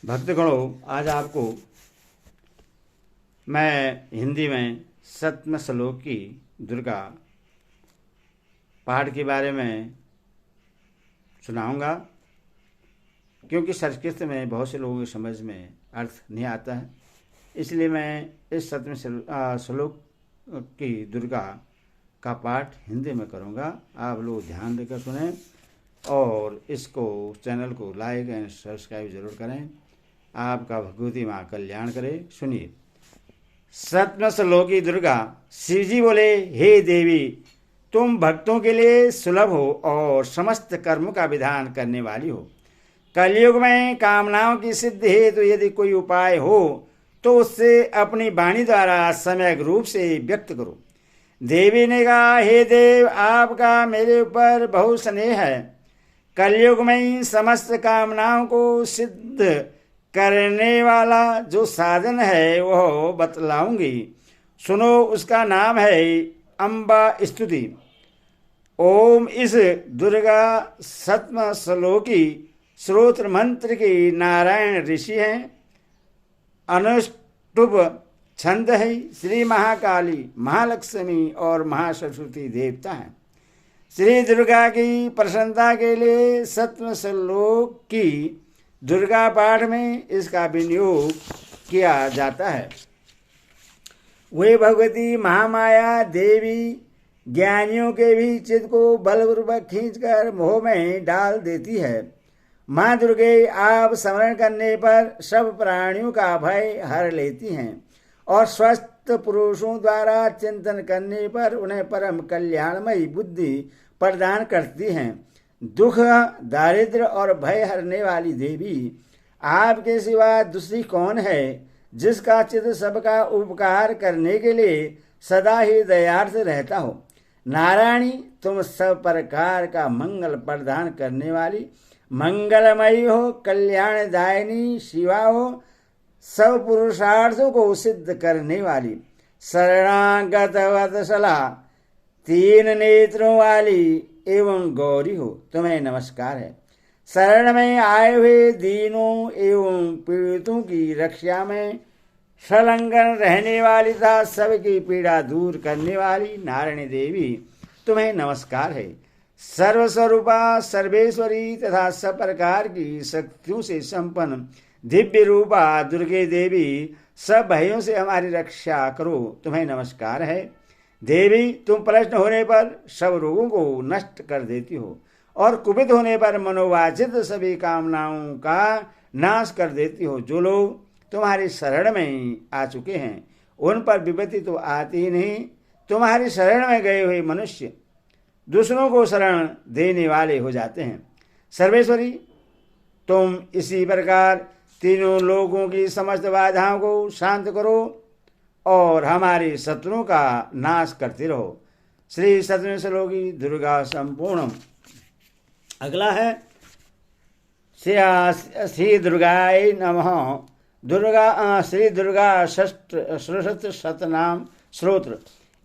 भक्तगणों, आज आपको मैं हिंदी में सप्तम श्लोक की दुर्गा पाठ के बारे में सुनाऊंगा, क्योंकि संस्कृत में बहुत से लोगों की समझ में अर्थ नहीं आता है। इसलिए मैं इस सप्तम श्लोक की दुर्गा का पाठ हिंदी में करूंगा। आप लोग ध्यान देकर सुनें और इसको चैनल को लाइक एंड सब्सक्राइब जरूर करें। आपका भगवती माँ कल्याण करे। सुनिए। सप्तम श्लोकी दुर्गा। शिव जी बोले, हे देवी, तुम भक्तों के लिए सुलभ हो और समस्त कर्मों का विधान करने वाली हो। कलयुग में कामनाओं की सिद्धि हेतु यदि कोई उपाय हो तो उससे अपनी वाणी द्वारा सम्यक रूप से व्यक्त करो। देवी ने कहा, हे देव, आपका मेरे ऊपर बहुत स्नेह है। कलयुग में ही समस्त कामनाओं को सिद्ध करने वाला जो साधन है वह बतलाऊंगी। सुनो, उसका नाम है अम्बा स्तुति। ओम इस दुर्गा सप्तम श्लोकी श्रोत्र मंत्र की नारायण ऋषि हैं। अनुष्टुप छंद है। श्री महाकाली, महालक्ष्मी और महासरस्वती देवता हैं। श्री दुर्गा की प्रसन्नता के लिए सप्तम श्लोक की दुर्गा पाठ में इसका विनियोग किया जाता है। वे भगवती महामाया देवी ज्ञानियों के भी चित्त को बलपूर्वक खींचकर मोह में डाल देती है। माँ दुर्गे आप स्मरण करने पर सब प्राणियों का भय हर लेती हैं और स्वस्थ पुरुषों द्वारा चिंतन करने पर उन्हें परम कल्याणमयी बुद्धि प्रदान करती हैं। दुख, दारिद्र्य और भय हरने वाली देवी, आपके सिवा दूसरी कौन है जिसका चित्त सबका उपकार करने के लिए सदा ही दयार्थ रहता हो। नारायणी, तुम सब प्रकार का मंगल प्रदान करने वाली मंगलमयी हो, कल्याणदायिनी शिवा हो, सब पुरुषार्थों को सिद्ध करने वाली शरणागत वत्सला, तीन नेत्रों वाली एवं गौरी हो। तुम्हें नमस्कार है। शरण में आए हुए दीनों एवं पीड़ितों की रक्षा में संलग्न रहने वाली तथा सबकी पीड़ा दूर करने वाली नारायणी देवी, तुम्हें नमस्कार है। सर्वस्वरूपा, सर्वेश्वरी तथा सब प्रकार की शक्तियों से संपन्न दिव्य रूपा दुर्गे देवी, सब भयों से हमारी रक्षा करो। तुम्हें नमस्कार है। देवी, तुम प्रश्न होने पर सब रोगों को नष्ट कर देती हो और कुपित होने पर मनोवांछित सभी कामनाओं का नाश कर देती हो। जो लोग तुम्हारी शरण में आ चुके हैं उन पर विपत्ति तो आती ही नहीं। तुम्हारी शरण में गए हुए मनुष्य दूसरों को शरण देने वाले हो जाते हैं। सर्वेश्वरी, तुम इसी प्रकार तीनों लोगों की समस्त बाधाओं को शांत करो और हमारे शत्रुओं का नाश करते रहो। श्री सप्तम श्लोकी दुर्गा संपूर्ण। अगला है श्री दुर्गाय नमः। श्री दुर्गा षष्ठ शतनाम स्तोत्र।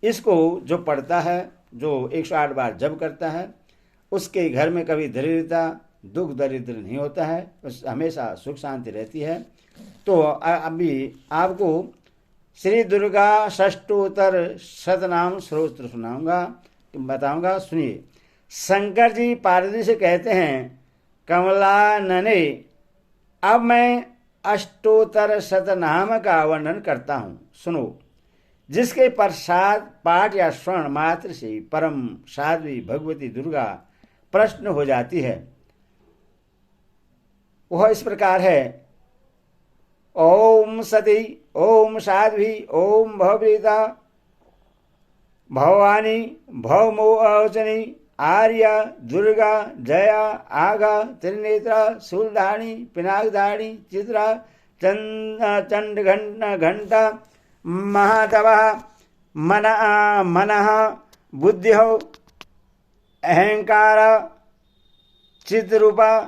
इसको जो पढ़ता है, जो 108 बार जप करता है, उसके घर में कभी दरिद्रता, दुख दरिद्र नहीं होता है, हमेशा सुख शांति रहती है। तो अभी आपको श्री दुर्गा षष्ठोत्तर शतनाम स्तोत्र सुनाऊंगा, बताऊंगा। सुनिए। शंकर जी पार्वती से कहते हैं, कमलानने, अब मैं अष्टोत्तर शतनाम का वर्णन करता हूँ, सुनो। जिसके प्रसाद पाठ या श्रवण मात्र से परम साध्वी भगवती दुर्गा प्रसन्न हो जाती है। वह इस प्रकार है। ओम सती, ओम साध्वी, ओम भवप्रीता, भवानी, भवमोचनी, आर्या, दुर्गा, जया, आगा, त्रिनेत्रा, शूलधारिणी, पिनाकधारिणी, चित्रा, चंडघंटा, महातवा, मनः, बुद्धिः, अहंकार, चिद्रूपा,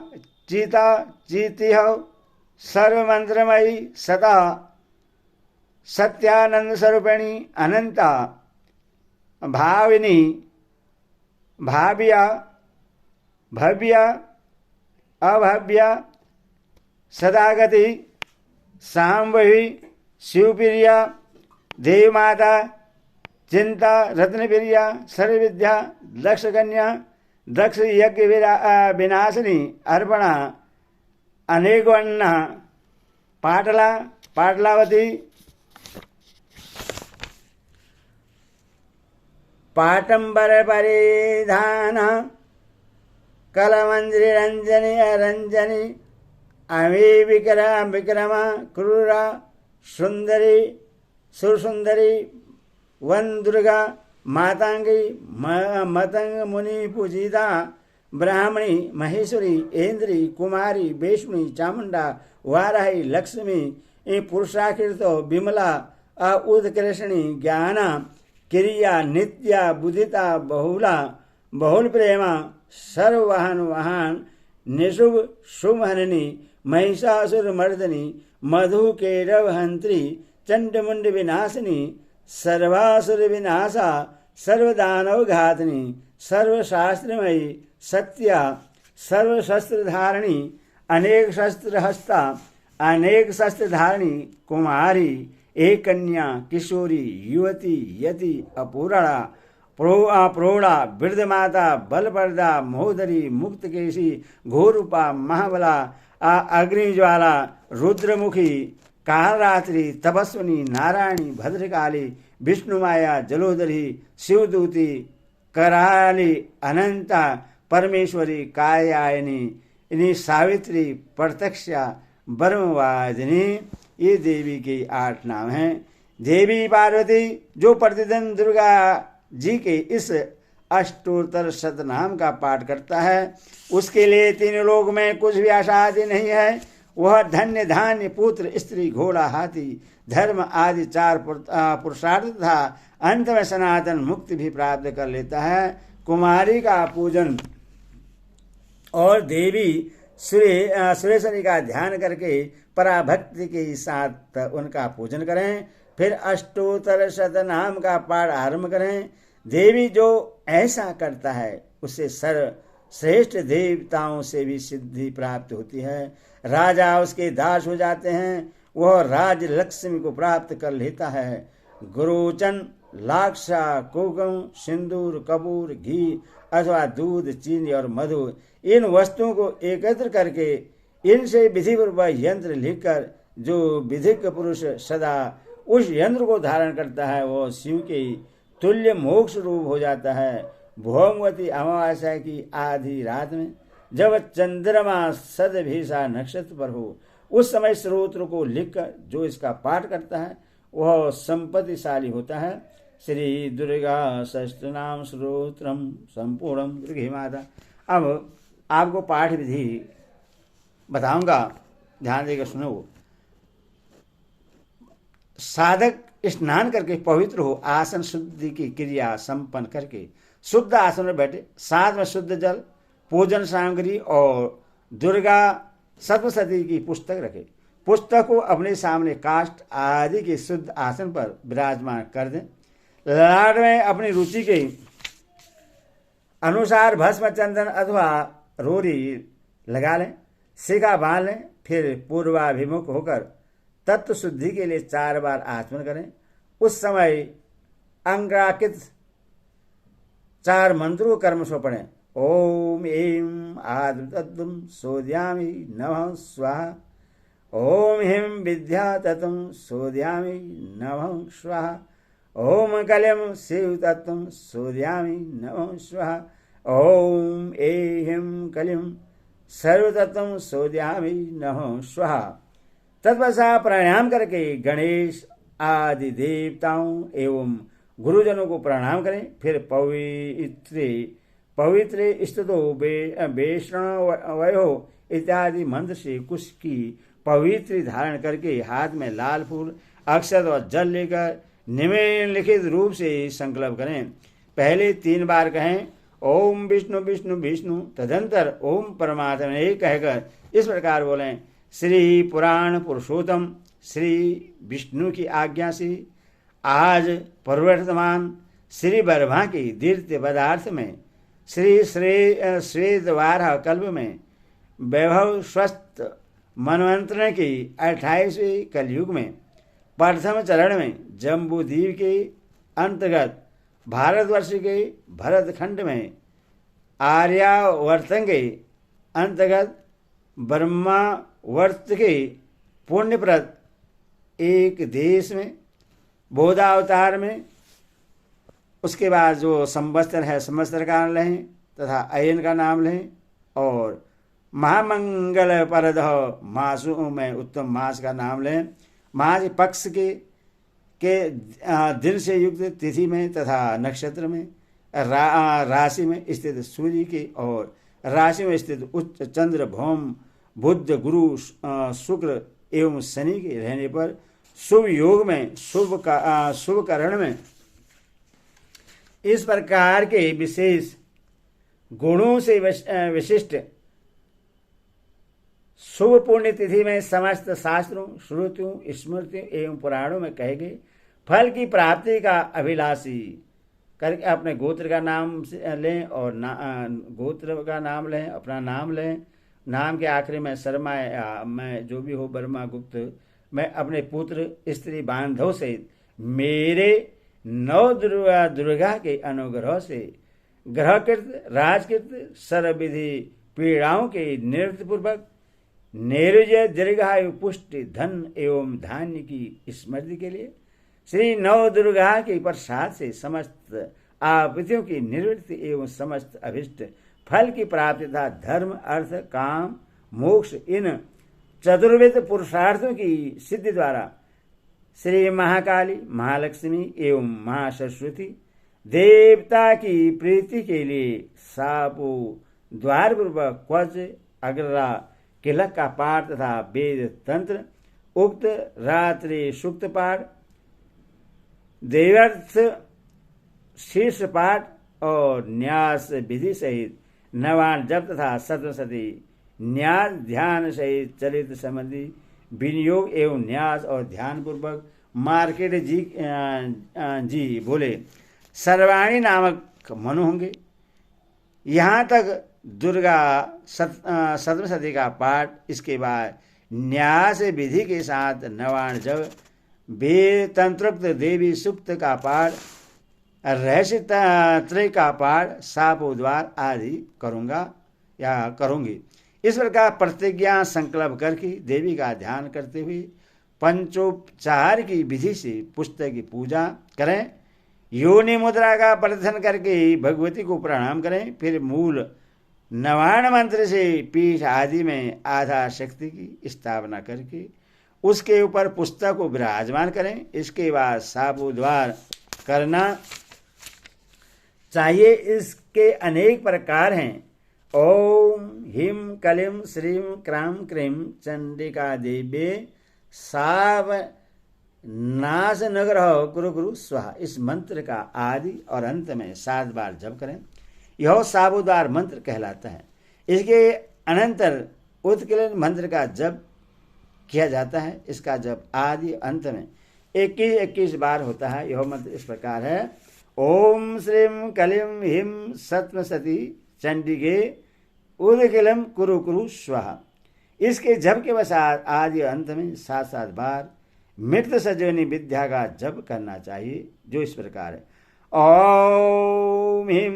चिता, चितिः, सर्वमंत्रमयी, सता, सत्यानंद स्वरूपिणी, अनंता, भाविनी, भाव्या, भव्या, अभव्या, सदागति, सांभवी, शिवप्रिया, देवमाता, चिंता, रत्नप्रिया, सर्वविद्या, दक्षकन्या, दक्ष यज्ञ विनाशिनी, अर्पणा, अनेकवन्ना, पाटला, पाटलावती, पाटंबर परिधान, कलमंजरी रंजनी रंजनी, अमी विक्रमा, क्रूरा, सुंदरी, सुरसुंदरी, वन दुर्गा, मातांगी, मतंग मुनि पूजिता, ब्राह्मणी, महेश्वरी, इंद्री, कुमारी, बेष्णी, चामुंडा, वाराही, लक्ष्मी, पुरुषाकृत, विमला, उत्कृष्णी, ज्ञाना, क्रिया, नित्या, बुद्धिता, बहुला, बहुल प्रेमा, सर्ववाहन वाहन, निशुभ शुभहननी, महिषासुर मर्दनी, मधु केरव हंत्री, चंडमुंड विनाशिनी, सर्वासुर विनाशा, सर्वदानव घातनी, सर्वशास्त्रमयी, सत्या, सर्वशस्त्रधारिणी, अनेक शस्त्र हस्ता, अनेक शस्त्रधारिणी, कुमारी, एक कन्या, किशोरी, युवती, यति, अपूर्णा, प्रौढ़ा, वृद्ध माता, बलप्रदा, महोदरी, मुक्तकेशी, घोरूपा, महाबला, अग्निज्वाला, रुद्रमुखी, कालरात्रि, तपस्विनी, नारायणी, भद्रकाली, विष्णुमाया, जलोदरी, शिवदूती, कराली, अनंता, परमेश्वरी, कायायनी, सावित्री, प्रत्यक्षा, ब्रह्मवादिनी, ये देवी के 8 नाम हैं। देवी पार्वती जो प्रतिदिन दुर्गा जी के इस अष्टोत्तर शतनाम का पाठ करता है उसके लिए 3 लोक में कुछ भी आशा आदि नहीं है। वह धन्य, धान्य, पुत्र, स्त्री, घोड़ा, हाथी, धर्म आदि 4 पुरुषार्थ तथा अंत में सनातन मुक्ति भी प्राप्त कर लेता है। कुमारी का पूजन और देवी सुरेश्वरी का ध्यान करके पराभक्ति के साथ उनका पूजन करें। फिर अष्टोत्तर शतनाम का पाठ आरंभ करें। देवी जो ऐसा करता है उससे सर्वश्रेष्ठ देवताओं से भी सिद्धि प्राप्त होती है। राजा उसके दास हो जाते हैं। वह राज लक्ष्मी को प्राप्त कर लेता है। गुरुचन, लाक्षा, कुकुम, सिंदूर, कपूर, घी अथवा दूध, चीनी और मधु इन वस्तुओं को एकत्र करके इनसे विधिपूर्वक यंत्र लिखकर जो विधिक पुरुष सदा उस यंत्र को धारण करता है वह शिव के तुल्य मोक्ष रूप हो जाता है। भौमवती अमावस्या की आधी रात में जब चंद्रमा सदभिषा नक्षत्र पर हो उस समय स्त्रोत्र को लिखकर जो इसका पाठ करता है वह संपत्तिशाली होता है। श्री दुर्गा सहस्त्रनाम स्त्रोत्रम संपूर्णम दुर्गे माता। अब आपको पाठ विधि बताऊंगा, ध्यान देकर सुनो। साधक स्नान करके पवित्र हो आसन शुद्धि की क्रिया संपन्न करके शुद्ध आसन में बैठे, साथ में शुद्ध जल, पूजन सामग्री और दुर्गा सप्तशती की पुस्तक रखे। पुस्तक को अपने सामने काष्ठ आदि के शुद्ध आसन पर विराजमान कर दें। ललाट में अपनी रुचि के अनुसार भस्म, चंदन अथवा रोरी लगा लें, शिखा बांध लें। फिर पूर्वाभिमुख होकर तत्व शुद्धि के लिए 4 बार आचमन करें। उस समय अंगाकृत 4 मंत्रों कर्म से पढ़ें। ओम ऐं आद्रतत्वं सोध्यामि नमः स्वाहा। ओम ह्रीं विद्या तत्वं सोध्यामि नमः स्वाहा। ओम कलिं शिव तत्वं सोध्यामि नमः स्वाहा। ओम ऐं कलिं सर्वतत्वं सोध्यामि नमः स्वाहा। तत्पश्चात प्राणायाम करके गणेश आदि देवताओं एवं गुरुजनों को प्रणाम करें। फिर पवित्र स्तुतो वैष्णवयो इत्यादि मंत्र से कुश की पवित्र धारण करके हाथ में लाल फूल, अक्षत और जल लेकर निम्नलिखित रूप से संकल्प करें। पहले 3 बार कहें ओम विष्णु विष्णु विष्णु, तदंतर ओम परमात्मने कहकर इस प्रकार बोलें। श्री पुराण पुरुषोत्तम श्री विष्णु की आज्ञा से आज प्रवर्तमान श्री ब्रह्मा के दीर्घ पदार्थ में श्री श्वेतवाराह कल्प में वैभव स्वस्थ मनवंतर की 28वें कलयुग में प्रथम चरण में जम्बूद्वीप के अंतर्गत भारतवर्ष के भरतखंड में आर्यावर्त के अंतर्गत ब्रह्मावर्त के पुण्यप्रद एक देश में बोधावतार में, उसके बाद जो संवत्सर है संवत्सर का नाम लें तथा अयन का नाम लें, और महामंगल परद मासों में उत्तम मास का नाम लें। मास पक्ष के दिन से युक्त तिथि में तथा नक्षत्र में, राशि में स्थित सूर्य की और राशि में स्थित उच्च चंद्र भौम बुध गुरु शुक्र एवं शनि के रहने पर शुभ योग में शुभ करण में इस प्रकार के विशेष गुणों से विशिष्ट शुभ पुण्य तिथि में समस्त शास्त्रों, श्रुतियों, स्मृतियों एवं पुराणों में कहे गए फल की प्राप्ति का अभिलाषी करके अपने गोत्र का नाम लें और गोत्र का नाम लें, अपना नाम लें। नाम के आखिरी में शर्मा मैं जो भी हो वर्मा गुप्त, मैं अपने पुत्र स्त्री बांधव सहित मेरे नौ दुर्गा के अनुग्रह से ग्रहकृत राजकृत सर्वविधि पीड़ाओं के निवृत्ति पूर्वक नैरुज्य दीर्घायु पुष्टि धन एवं धान्य की स्मृति के लिए श्री नव दुर्गा के प्रसाद से समस्त आपत्तियों की निवृत्ति एवं समस्त अभिष्ट फल की प्राप्ति तथा धर्म अर्थ काम मोक्ष इन चतुर्विध पुरुषार्थों की सिद्धि द्वारा श्री महाकाली महालक्ष्मी एवं महासरस्वती देवता की प्रीति के लिए सापो द्वार पूर्वक क्वच अग्रा किलक का पाठ तथा वेद तंत्र उक्त रात्रि सूक्त पाठ देवर्थ शीर्ष पाठ और न्यास विधि सहित नवान जप तथा सप्तशती न्यास ध्यान सहित चरित संबंधी विनियोग एवं न्यास और ध्यान पूर्वक मार्केट जी बोले सर्वाणी नामक मनु होंगे। यहाँ तक दुर्गा सप्तशती का पाठ, इसके बाद न्यास विधि के साथ नवान जप, वेद तंत्रोक्त देवी सूक्त का पाठ, रहस्य त्रय का पाठ, सापोद्वार आदि करूँगा या करूँगी। इस प्रकार प्रतिज्ञा संकल्प करके देवी का ध्यान करते हुए पंचोपचार की विधि से पुस्तक की पूजा करें। योनि मुद्रा का प्रदर्शन करके भगवती को प्रणाम करें। फिर मूल नवाण मंत्र से पीठ आदि में आधा शक्ति की स्थापना करके उसके ऊपर पुस्तक को विराजमान करें। इसके बाद सापोद्वार करना चाहिए। इसके अनेक प्रकार हैं। ओम ह्रीं क्लीं श्रीं क्रां क्रीं चंडिका देवी साव नाश नग्रह कुरु कुरु स्वाहा। इस मंत्र का आदि और अंत में 7 बार जप करें। यह साबुद्वार मंत्र कहलाता है। इसके अनंतर उत्कीर्ण मंत्र का जप किया जाता है। इसका जप आदि अंत में 21 बार होता है। यह मंत्र इस प्रकार है। ओम श्रीं क्लीं ह्रीं सप्तशती चंडिके उदकिलम कुरु कुरु स्वाहा। इसके जप के पश्चात आदि अंत में 7 बार मृत सजनी विद्या का जप करना चाहिए, जो इस प्रकार है। ओम ह्रीं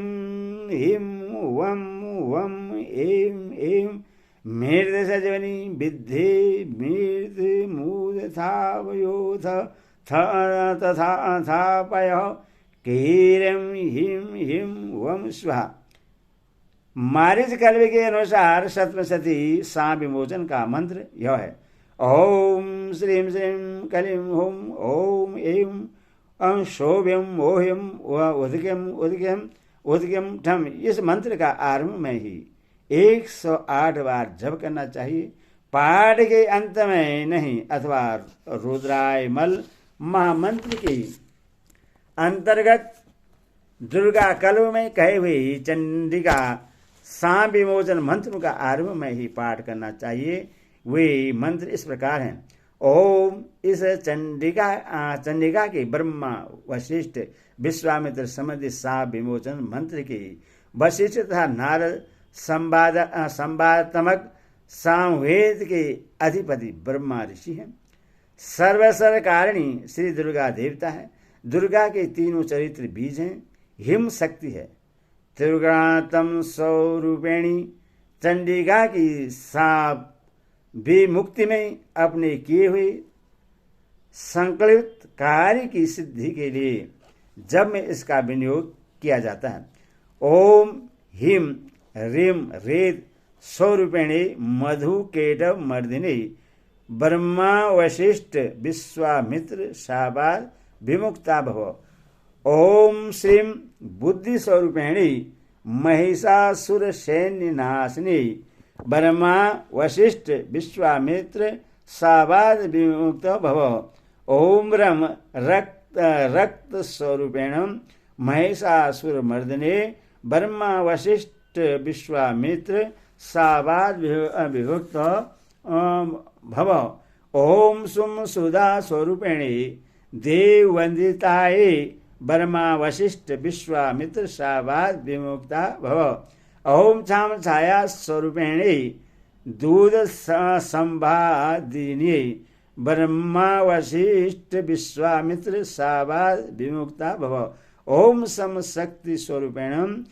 ह्रीं वम वम ऐं ऐं मृत सजनी विद्धि मृत मूद थावयोथ तथा थापय कीरं ह्रीं ह्रीं वम स्वाहा। मारिच कल्व के अनुसार सप्तशती सांप विमोचन का मंत्र यह है। ओम श्रीं श्रीं क्लीं हुं ओम ऐं शोभ्यम ओह्यम उदक्यम उदक्यम उदक्यम ठम। इस मंत्र का आरंभ में ही 108 बार जप करना चाहिए। पाठ के अंत में नहीं, अथवा रुद्रायमल महामंत्र के अंतर्गत दुर्गा कल्प में कहे हुए चंडिका सांप विमोचन मंत्र का आरंभ में ही पाठ करना चाहिए। वे मंत्र इस प्रकार हैं। ओम इस चंडिका के ब्रह्मा वशिष्ठ विश्वामित्र संबंधी सांप विमोचन मंत्र के वशिष्ठ तथा नारद संवादात्मक सामवेद के अधिपति ब्रह्मा ऋषि हैं। सर्वसर कारिणी श्री दुर्गा देवता है। दुर्गा के तीनों चरित्र बीज हैं। हिम शक्ति है। त्रिगुणात्म स्वरूपिणी चंडिका की साप विमुक्ति में अपने किए हुए संकल्पित कार्य की सिद्धि के लिए जब में इसका विनियोग किया जाता है। ओम हिम ह्रीम रेत स्वरूपिणी मधु केटव मर्दिनी ब्रह्मा वशिष्ठ विश्वामित्र शाबाद विमुक्ता भव। ओम श्रीम बुद्धि स्वरूपिणी महिषासुर सैन्य नाशिनी ब्रह्मा वशिष्ठ विश्वामित्र शाबाद विमुक्त भव। ओम रम रक्त स्वरूपेण महिषासुर मर्दने ब्रह्मा वशिष्ठ विश्वामित्र शाबाद विमुक्त भव। ओम सुम सुधा स्वरूपिणी देव वंदिताये ब्रह्मा वशिष्ठ विश्वामित्र शाबाद विमुक्ता भव। ओम छाम छाया स्वरूपिणी दूध संवादिनी ब्रह्मा वशिष्ठ विश्वामित्र शाबाद विमुक्ता भव। ओम सम शक्ति स्वरूपेण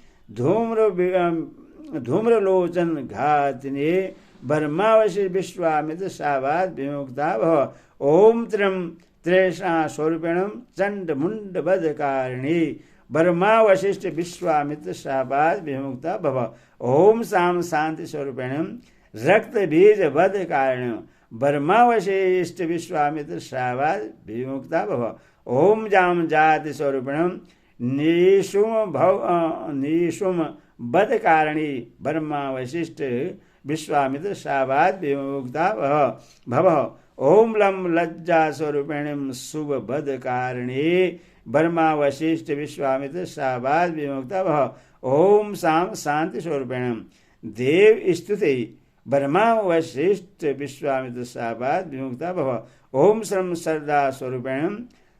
धूम्रलोचन घातिने ब्रह्मा वशिष्ठ विश्वामित्र शाबाद विमुक्ता भव। ओम त्र्यम त्रेषा स्वरूपेण चंड मुंड बधकारिणी ब्रह्मा वशिष्ठ विश्वामित्र शाबाद विमुक्ता भव। ओम साम शांति स्वरूपेण रक्त बीज बध कारण ब्रह्मा वशिष्ठ विश्वामित्र शाबाद विमुक्ता भव। ओम जाम जाति स्वरूपेण निशुम बध कारणी ब्रह्मा वशिष्ठ विश्वामित्र शाबाद विमुक्ता भव। ओम लम लज्जा स्वरूपेण शुभ बध कारणी ब्रह्मा वशिष्ठ विश्वामित्र शाबाद विमुक्ता भव। ओम साम शांति स्वरूपेण देव स्तुति ब्रह्मा वशिष्ठ विश्वामित्र शाबाद विमुक्ता भव। ओम श्रम श्रद्धा स्वरूपेण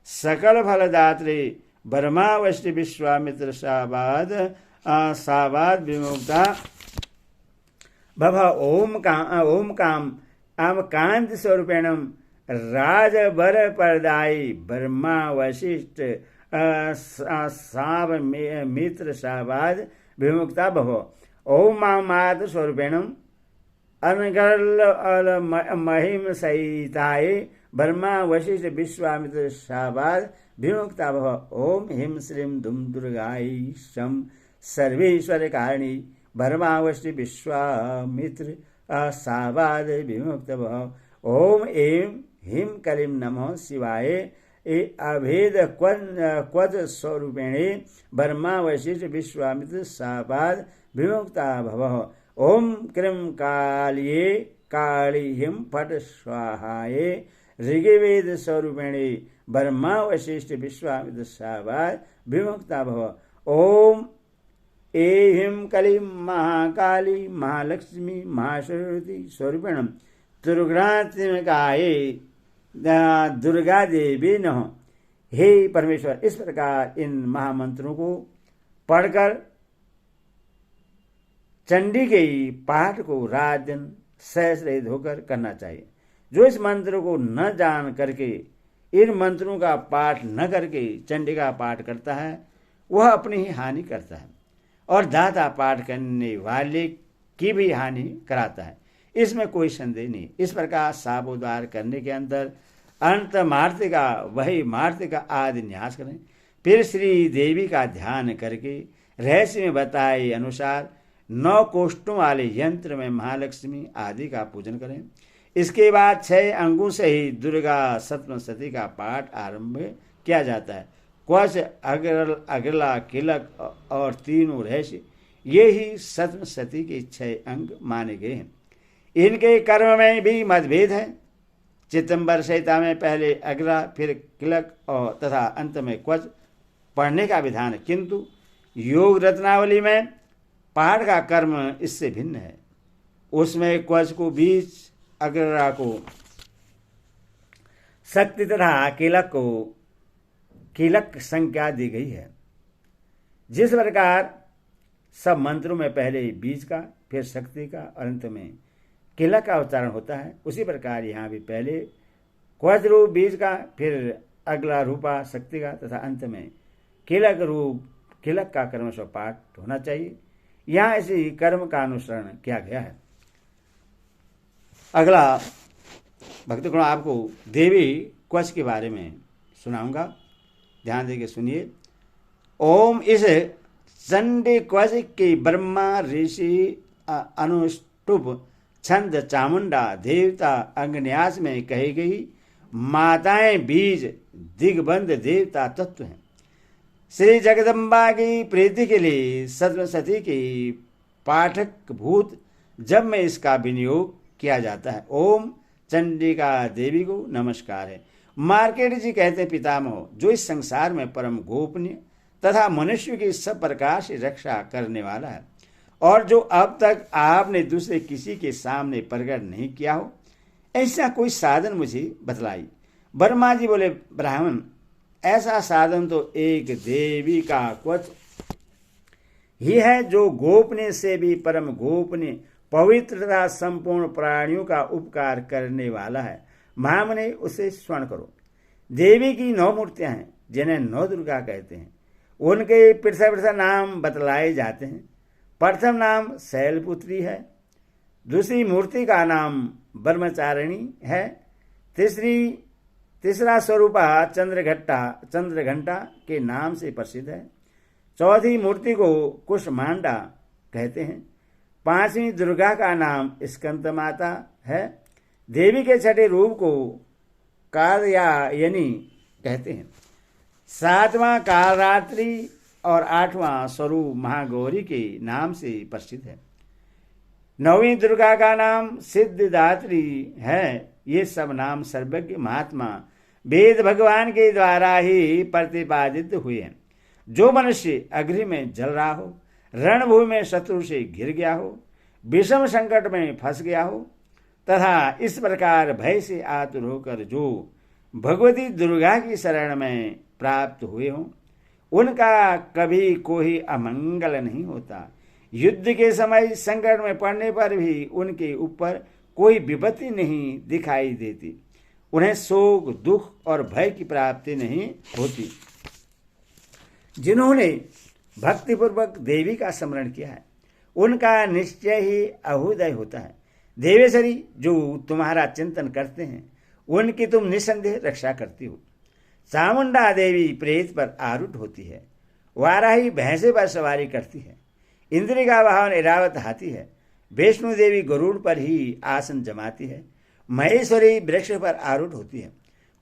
सकल फलदात्री ब्रह्मा वशिष्ठ विश्वामित्र शाबाद विमुक्ता भव। ओम काम आम कांत स्वरूपेण राजबर परदायी ब्रह्मा वशिष्ठ साव मित्र शाबाद विमुक्ता भव। ओम मात स्वरूपेण अनगल महिम सहिताय ब्रह्मा वशिष्ठ विश्वामित्र शाबाद विमुक्ता भव। ओम हिम श्रीम धुम दुर्गाय शम सर्वेश्वर कारिणी ब्रह्मा वशिष्ठ विश्वामित्र शाबाद विमुक्त भव। ओम एम हिम कलिम नमः शिवाय अभेद क्वच स्वरूपिणे ब्रह्मा वशिष्ठ विश्वामित्र शाबाद विमुक्ता भव। ओम क्रीम कालिये काली हिम फट स्वाहाय ऋग्वेद स्वरूपिणे ब्रह्मा वशिष्ठ विश्वामित्र शाबाद विमुक्ता भव। ओम एहिम कलिम महाकाली महालक्ष्मी महासरस्वती स्वरूपिण दुर्गात्मिकाये दुर्गा देवी नमः। हे परमेश्वर, इस प्रकार इन महामंत्रों को पढ़कर चंडी के पाठ को रात दिन सहज रहित होकर करना चाहिए। जो इस मंत्र को न जान करके इन मंत्रों का पाठ न करके चंडी का पाठ करता है वह अपनी ही हानि करता है और दाता पाठ करने वाले की भी हानि कराता है, इसमें कोई संदेह नहीं। इस प्रकार साबोद्वार करने के अंतर अंत मार्ग का वही मार्ग का आदि न्यास करें। फिर श्री देवी का ध्यान करके रहस्य में बताए अनुसार 9 कोष्ठों वाले यंत्र में महालक्ष्मी आदि का पूजन करें। इसके बाद 6 अंगों से ही दुर्गा सप्तशती का पाठ आरंभ किया जाता है। क्वच अग्रला किलक और तीनों रहस्य ये ही सप्तशती के 6 अंग माने गए हैं। इनके कर्म में भी मतभेद है। चिदंबर संहिता में पहले अग्रा फिर किलक और तथा अंत में क्वच पढ़ने का विधान है, किंतु योग रत्नावली में पाठ का कर्म इससे भिन्न है। उसमें क्वच को बीच, अग्रा को शक्ति तथा किलक को किलक संज्ञा दी गई है। जिस प्रकार सब मंत्रों में पहले बीज का फिर शक्ति का और अंत में किलक का उच्चारण होता है, उसी प्रकार यहाँ भी पहले क्वच रूप बीज का, फिर अगला रूपा शक्ति का तथा अंत में किलक रूप किलक का क्रमशः पाठ होना चाहिए। यहाँ इसी कर्म का अनुसरण किया गया है। अगला भक्तगण आपको देवी क्वच के बारे में सुनाऊंगा, ध्यान देके सुनिए। ओम इस चंडी क्वच की ब्रह्मा ऋषि अनुष्टुप छंद चामुंडा देवता अग्न्यास में कही गई माताएं बीज दिग्बंध देवता तत्व हैं। श्री जगदम्बा की प्रीति के लिए सप्तशती की पाठक भूत जब में इसका विनियोग किया जाता है। ओम चंडिका देवी को नमस्कार है। मार्केट जी कहते हैं, पितामह जो इस संसार में परम गोपनीय तथा मनुष्य की सब प्रकार से रक्षा करने वाला है और जो अब तक आपने दूसरे किसी के सामने प्रकट नहीं किया हो, ऐसा कोई साधन मुझे बतलाई। ब्रह्मा जी बोले, ब्राह्मण ऐसा साधन तो एक देवी का क्वच ही है जो गोपनीय से भी परम गोपनीय पवित्र तथा संपूर्ण प्राणियों का उपकार करने वाला है। महामने उसे स्मरण करो। देवी की 9 मूर्तियां हैं जिन्हें 9 दुर्गा कहते हैं। उनके पृथक नाम बतलाए जाते हैं। प्रथम नाम शैलपुत्री है, दूसरी मूर्ति का नाम ब्रह्मचारिणी है, तीसरा स्वरूपा चंद्रघंटा के नाम से प्रसिद्ध है, चौथी मूर्ति को कुष्मांडा कहते हैं, 5वीं दुर्गा का नाम स्कंद माता है, देवी के 6ठे रूप को कात्यायनी कहते हैं, 7वां कालरात्रि और 8वां स्वरूप महागौरी के नाम से प्रसिद्ध है। 9वीं दुर्गा का नाम सिद्धिदात्री है। ये सब नाम सर्वज्ञ महात्मा वेद भगवान के द्वारा ही प्रतिपादित हुए हैं। जो मनुष्य अग्नि में जल रहा हो, रणभूमि में शत्रु से घिर गया हो, विषम संकट में फंस गया हो तथा इस प्रकार भय से आतुर होकर जो भगवती दुर्गा की शरण में प्राप्त हुए हों, उनका कभी कोई अमंगल नहीं होता। युद्ध के समय संकट में पड़ने पर भी उनके ऊपर कोई विपत्ति नहीं दिखाई देती। उन्हें शोक, दुख और भय की प्राप्ति नहीं होती। जिन्होंने भक्तिपूर्वक देवी का स्मरण किया है, उनका निश्चय ही अभ्युदय होता है। देवेश्वरी जो तुम्हारा चिंतन करते हैं, उनकी तुम निसंदेह रक्षा करती हो। चामुंडा देवी प्रेत पर आरूढ़ होती है, वाराही भैंसे पर सवारी करती है, इंद्र का वाहन ऐरावत हाथी है, वैष्णो देवी गरुड़ पर ही आसन जमाती है, महेश्वरी वृक्ष पर आरूढ़ होती है,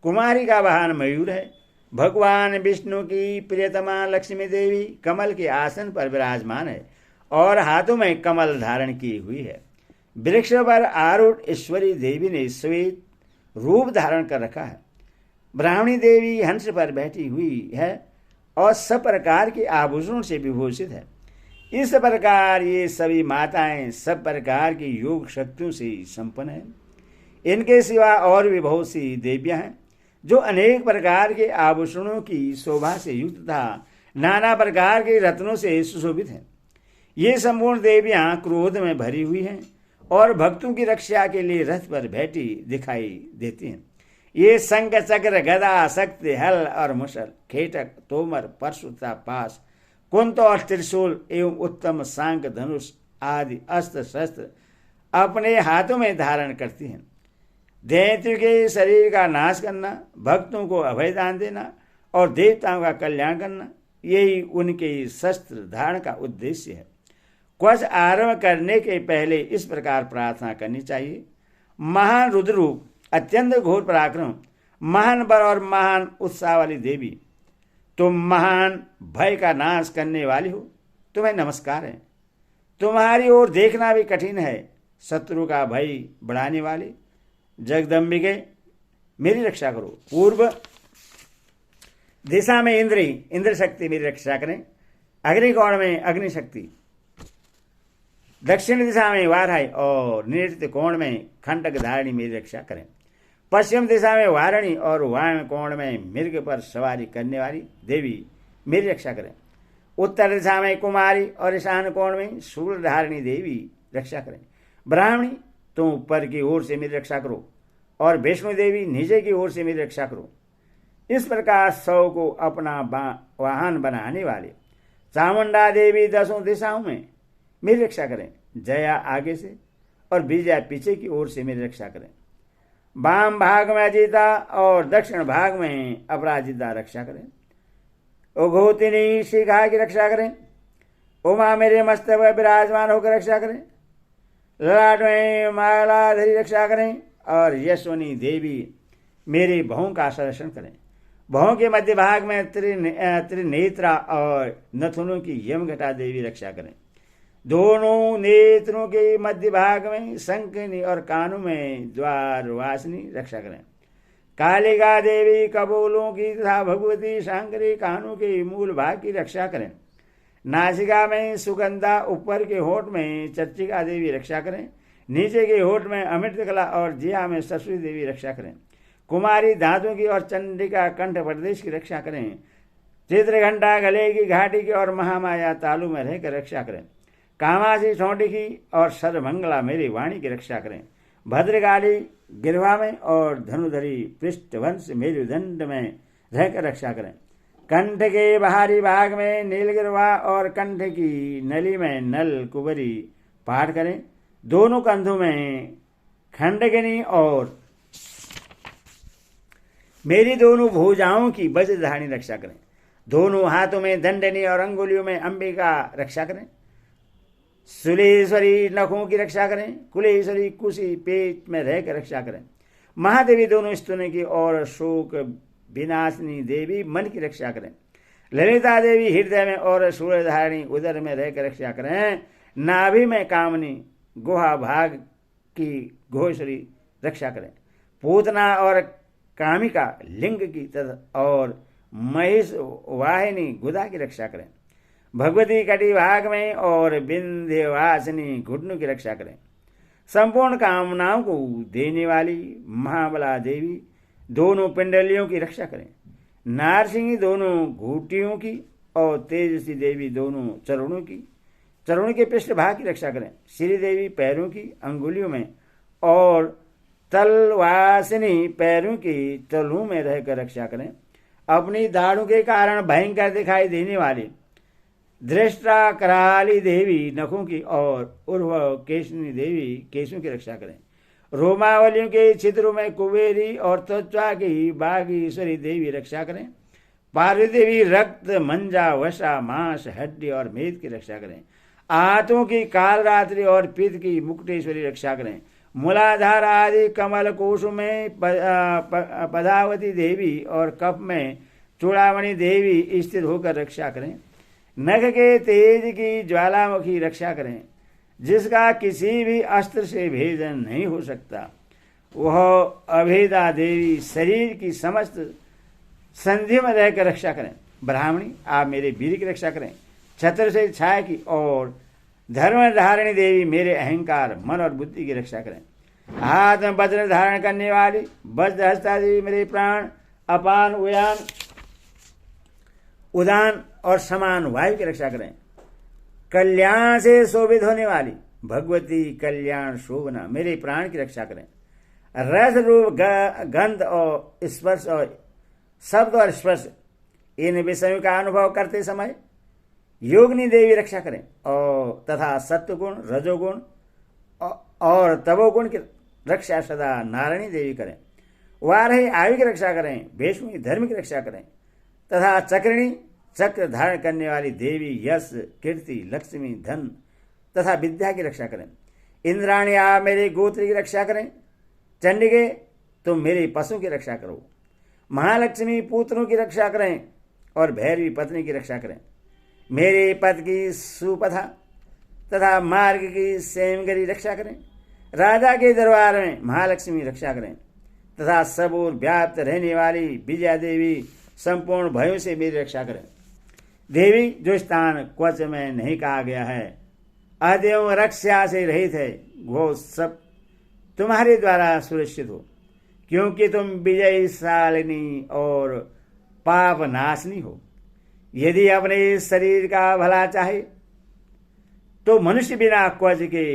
कुमारी का वाहन मयूर है, भगवान विष्णु की प्रियतमा लक्ष्मी देवी कमल के आसन पर विराजमान है और हाथों में कमल धारण की हुई है। वृक्ष पर आरूढ़ ईश्वरी देवी ने श्वेत रूप धारण कर रखा है। ब्राह्मणी देवी हंस पर बैठी हुई है और सब प्रकार के आभूषणों से विभूषित है। इस प्रकार ये सभी माताएं सब प्रकार की योग शक्तियों से संपन्न है। इनके सिवा और भी बहुत सी देवियां हैं जो अनेक प्रकार के आभूषणों की शोभा से युक्त तथा नाना प्रकार के रत्नों से सुशोभित हैं। ये संपूर्ण देवियां क्रोध में भरी हुई हैं और भक्तों की रक्षा के लिए रथ पर बैठी दिखाई देती हैं। ये शंख, चक्र, गदा, शक्ति, हल और मुसल, खेटक, तोमर, परशु तथा पास, कुंत और त्रिशूल एवं उत्तम सांक, धनुष आदि अस्त्र शस्त्र अपने हाथों में धारण करती हैं। दैत्य के शरीर का नाश करना, भक्तों को अभयदान देना और देवताओं का कल्याण करना, यही उनके शस्त्र धारण का उद्देश्य है। क्वच आरंभ करने के पहले इस प्रकार प्रार्थना करनी चाहिए। महान रुद्ररूप, अत्यंत घोर पराक्रम, महान बल और महान उत्साह वाली देवी, तुम महान भय का नाश करने वाली हो, तुम्हें नमस्कार है। तुम्हारी ओर देखना भी कठिन है। शत्रु का भय बढ़ाने वाली जगदम्बिके, मेरी रक्षा करो। पूर्व दिशा में इंद्र शक्ति मेरी रक्षा करें। अग्निकोण में अग्नि शक्ति, दक्षिण दिशा में वाराही और नृत्य कोण में खंडक धारिणी मेरी रक्षा करें। पश्चिम दिशा में वारिणी और वायव्य कोण में मृग पर सवारी करने वाली देवी मेरी रक्षा करें। उत्तर दिशा में कुमारी और ईशान कोण में शूल धारिणी देवी रक्षा करें। ब्राह्मणी तुम ऊपर की ओर से मेरी रक्षा करो और वैष्णो देवी नीचे की ओर से मेरी रक्षा करो। इस प्रकार 100 को अपना वाहन बनाने वाले चामुंडा देवी 10 दिशाओं में मेरी रक्षा करें। जया आगे से और विजया पीछे की ओर से मेरी रक्षा करें। वाम भाग में अजिता और दक्षिण भाग में अपराजिता रक्षा करें। उघोतिनी शिखा की रक्षा करें। उमा मेरे मस्तक में विराजमान होकर रक्षा करें। ललाट में मालाधरी रक्षा करें और यशवनी देवी मेरे भवों का संरक्षण करें। भवों के मध्य भाग में त्रिनेत्रा और नथुनों की यमघटा देवी रक्षा करें। दोनों नेत्रों के मध्य भाग में शंखिनी और कानों में द्वारवासिनी रक्षा करें। कालिका देवी कबोलों की तथा भगवती शांकरी कानों के मूल भाग की रक्षा करें। नासिका में सुगंधा, ऊपर के होठ में चर्चिका देवी रक्षा करें। नीचे के होठ में अमृतकला और जिया में सरस्वती देवी रक्षा करें। कुमारी दांतों की और चंडिका कंठ प्रदेश की रक्षा करें। चित्रघंटा गले की घाटी की और महामाया तालु में रहकर रक्षा करें। कामासी छोटी की और सर्वमंगला मेरी वाणी की रक्षा करें। भद्रकाली गिरवा में और धनुधरी पृष्ठवंश मेरुदंड में रहकर रक्षा करें। कंठ के बाहरी भाग में नीलगिरवा और कंठ की नली में नल कुबरी पाठ करें। दोनों कंधों में खंडगिनी और मेरी दोनों भुजाओं की वज्रधारणी रक्षा करें। दोनों हाथों में दंडनी और अंगुलियों में अंबिका रक्षा करें। सुलेश्वरी नखों की रक्षा करें। कुलेश्वरी कुशी पेट में रहकर रक्षा करें। महादेवी दोनों स्तनों की और शोक विनाशिनी देवी मन की रक्षा करें। ललिता देवी हृदय में और सूर्यधारिणी उदर में रहकर रक्षा करें। नाभि में कामनी गुहा भाग की घोषरी रक्षा करें। पूतना और कामिका लिंग की तथा और महिष वाहिनी गुदा की रक्षा करें। भगवती कटी भाग में और विंध्यवासिनी घुटनों की रक्षा करें। संपूर्ण कामनाओं को देने वाली महाबला देवी दोनों पिंडलियों की रक्षा करें। नारसिंही दोनों घूटियों की और तेजस्वी देवी दोनों चरणों के पृष्ठ भाग की रक्षा करें। श्री देवी पैरों की अंगुलियों में और तलवासिनी पैरों की तलुओं में रहकर रक्षा करें। अपनी दाढ़ों के कारण भयंकर दिखाई देने वाली दृष्टा कराली देवी नखों की और उर्व केशनी देवी केशों की रक्षा करें। रोमावलियों के छिद्रों में कुबेरी और त्वचा की बागीश्वरी देवी रक्षा करें। पार्वती देवी रक्त, मंजा, वसा, मांस, हड्डी और मेद की रक्षा करें। आंतों की कालरात्रि और पित्त की मुक्तेश्वरी रक्षा करें। मूलाधार आदि कमल कोशों में पदावती देवी और कफ में चूड़ामणि देवी स्थित होकर रक्षा करें। नख के तेज की ज्वालामुखी रक्षा करें, जिसका किसी भी अस्त्र से भेदन नहीं हो सकता। वह अभेदा देवी शरीर की समस्त संधि में रहकर रक्षा करें। ब्राह्मणी, आप मेरे वीर की रक्षा करें। छत्र से छाया की और धर्म धारिणी देवी मेरे अहंकार, मन और बुद्धि की रक्षा करें। हाथ में वज्र धारण करने वाली वज्रहस्ता देवी मेरे प्राण, अपान, उदान और समान वायु की रक्षा करें। कल्याण से शोभित होने वाली भगवती कल्याण शोभना मेरे प्राण की रक्षा करें। रस रूप गंध और स्पर्श और शब्द और स्पर्श इन विषयों का अनुभव करते समय योगिनी देवी रक्षा करें और तथा सत्वगुण, रजोगुण और तमोगुण की रक्षा सदा नारायणी देवी करें। वारही आयु की रक्षा करें। भीष्मी धर्म की रक्षा करें तथा चक्रिणी चक्र धारण करने वाली देवी यश, कीर्ति, लक्ष्मी, धन तथा विद्या की रक्षा करें। इंद्राणी, आप मेरे गोत्र की रक्षा करें। चंडिके, तुम मेरे पशु की रक्षा करो। महालक्ष्मी, पुत्रों की रक्षा करें और भैरवी पत्नी की रक्षा करें। मेरे पद की सुपथा तथा मार्ग की सेमगरी रक्षा करें। राजा के दरबार में महालक्ष्मी रक्षा करें तथा सब ओर व्याप्त रहने वाली विजया देवी संपूर्ण भयों से मेरी रक्षा करें। देवी, जो स्थान क्वच में नहीं कहा गया है, अदेव रक्षा से रहित है, वो सब तुम्हारे द्वारा सुरक्षित हो, क्योंकि तुम विजयशालिनी और पाप नाशनी हो। यदि अपने शरीर का भला चाहे तो मनुष्य बिना क्वच के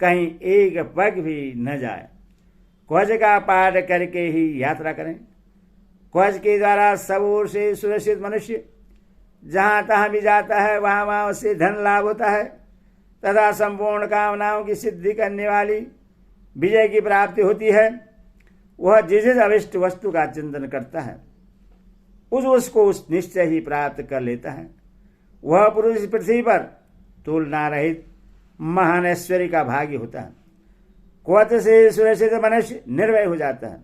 कहीं एक पग भी न जाए। क्वच का पाठ करके ही यात्रा करें। क्वच के द्वारा सब ओर से सुरक्षित मनुष्य जहाँ तहाँ भी जाता है, वहाँ वहाँ उससे धन लाभ होता है तथा संपूर्ण कामनाओं की सिद्धि करने वाली विजय की प्राप्ति होती है। वह जिस जिस अविष्ट वस्तु का चिंतन करता है उसको उस निश्चय ही प्राप्त कर लेता है। वह पुरुष पृथ्वी पर तुलना रहित महान ऐश्वर्य का भागी होता है। क्वच से सुरक्षित मनुष्य निर्भय हो जाता है।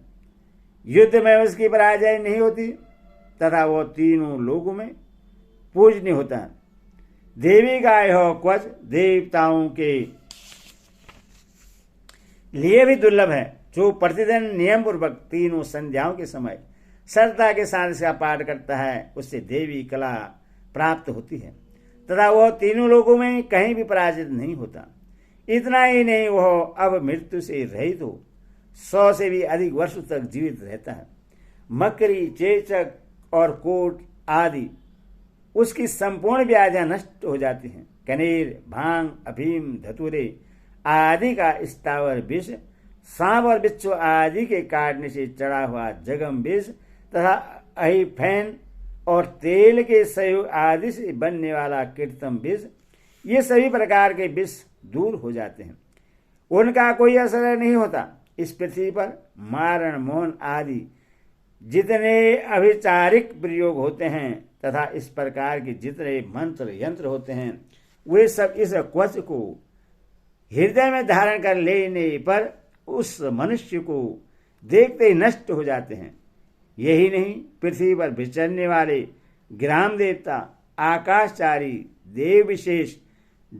युद्ध में उसकी पराजय नहीं होती तथा वह तीनों लोगों में पूजनीय होता है। देवी का यह क्वच देवताओं के लिए भी दुर्लभ है। जो प्रतिदिन नियम पूर्वक तीनों संध्याओं के समय श्रद्धा के साथ इसका पाठ करता है उससे देवी कला प्राप्त होती है तथा वह तीनों लोगों में कहीं भी पराजित नहीं होता। इतना ही नहीं, वह अब मृत्यु से रहित हो 100 से भी अधिक वर्षों तक जीवित रहता है। मकड़ी, चेचक और कोट आदि उसकी संपूर्ण व्याधियां नष्ट हो जाती हैं। कनेर, भांग, अफीम, धतूरे आदि का स्थावर विष, सांप और बिच्छू आदि के काटने से चढ़ा हुआ जगम विष तथा अहिफेन और तेल के सहयोग आदि से बनने वाला कीर्तम विष, ये सभी प्रकार के विष दूर हो जाते हैं। उनका कोई असर नहीं होता। इस पृथ्वी पर मारण, मोहन आदि जितने अभिचारिक प्रयोग होते हैं तथा इस प्रकार के जितने मंत्र यंत्र होते हैं वे सब इस क्वच को हृदय में धारण कर लेने पर उस मनुष्य को देखते ही नष्ट हो जाते हैं। यही नहीं, पृथ्वी पर विचरने वाले ग्राम देवता, आकाशचारी, देव विशेष,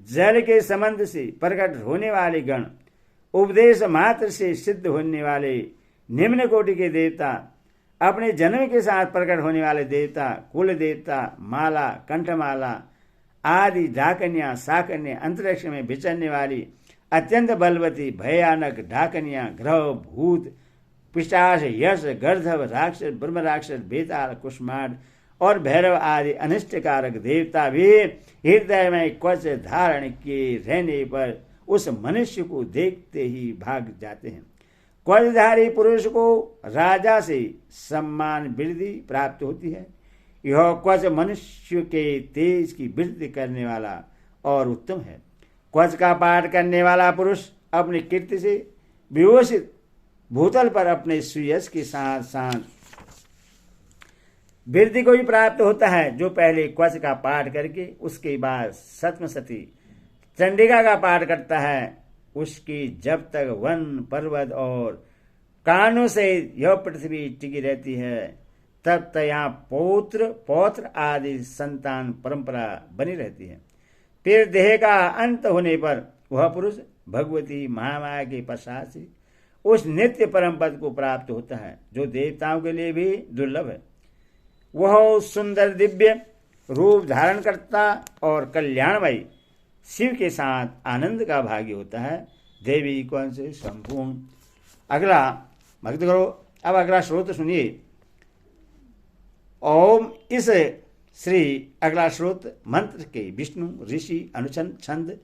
जल के संबंध से प्रकट होने वाले गण, उपदेश मात्र से सिद्ध होने वाले निम्न कोटि के देवता, अपने जन्म के साथ प्रकट होने वाले देवता, कुल देवता, माला, कंठमाला आदि ढाकनियां, साकन्या, अंतरिक्ष में विचरने वाली अत्यंत बलवती भयानक ढाकनियां, ग्रह, भूत, पिशाच, यश, गर्धव, राक्षस, ब्रह्म राक्षस, बेताल, कुष्मांड और भैरव आदि अनिष्टकारक देवता भी हृदय में क्वच धारण किए रहने पर उस मनुष्य को देखते ही भाग जाते हैं। क्वचधारी पुरुष को राजा से सम्मान वृद्धि प्राप्त होती है। यह क्वच मनुष्य के तेज की वृद्धि करने वाला और उत्तम है। क्वच का पाठ करने वाला पुरुष अपनी कीर्ति से विभूषित भूतल पर अपने सुयश के साथ साथ वृद्धि को भी प्राप्त होता है। जो पहले क्वच का पाठ करके उसके बाद सप्तशती चंडिका का पाठ करता है उसकी जब तक वन, पर्वत और कानों से यह पृथ्वी टिकी रहती है तब तक यहाँ पौत्र आदि संतान परंपरा बनी रहती है। फिर देह का अंत होने पर वह पुरुष भगवती महामाया के पश्चात से उस नित्य परम पद को प्राप्त होता है जो देवताओं के लिए भी दुर्लभ है। वह सुंदर दिव्य रूप धारण करता और कल्याणमयी शिव के साथ आनंद का भागी होता है। देवी कौन से संपूर्ण। अगला भक्ति करो। अब अगला श्रोत सुनिए। ओम इस श्री अगला श्रोत मंत्र के विष्णु ऋषि अनुचंद छंद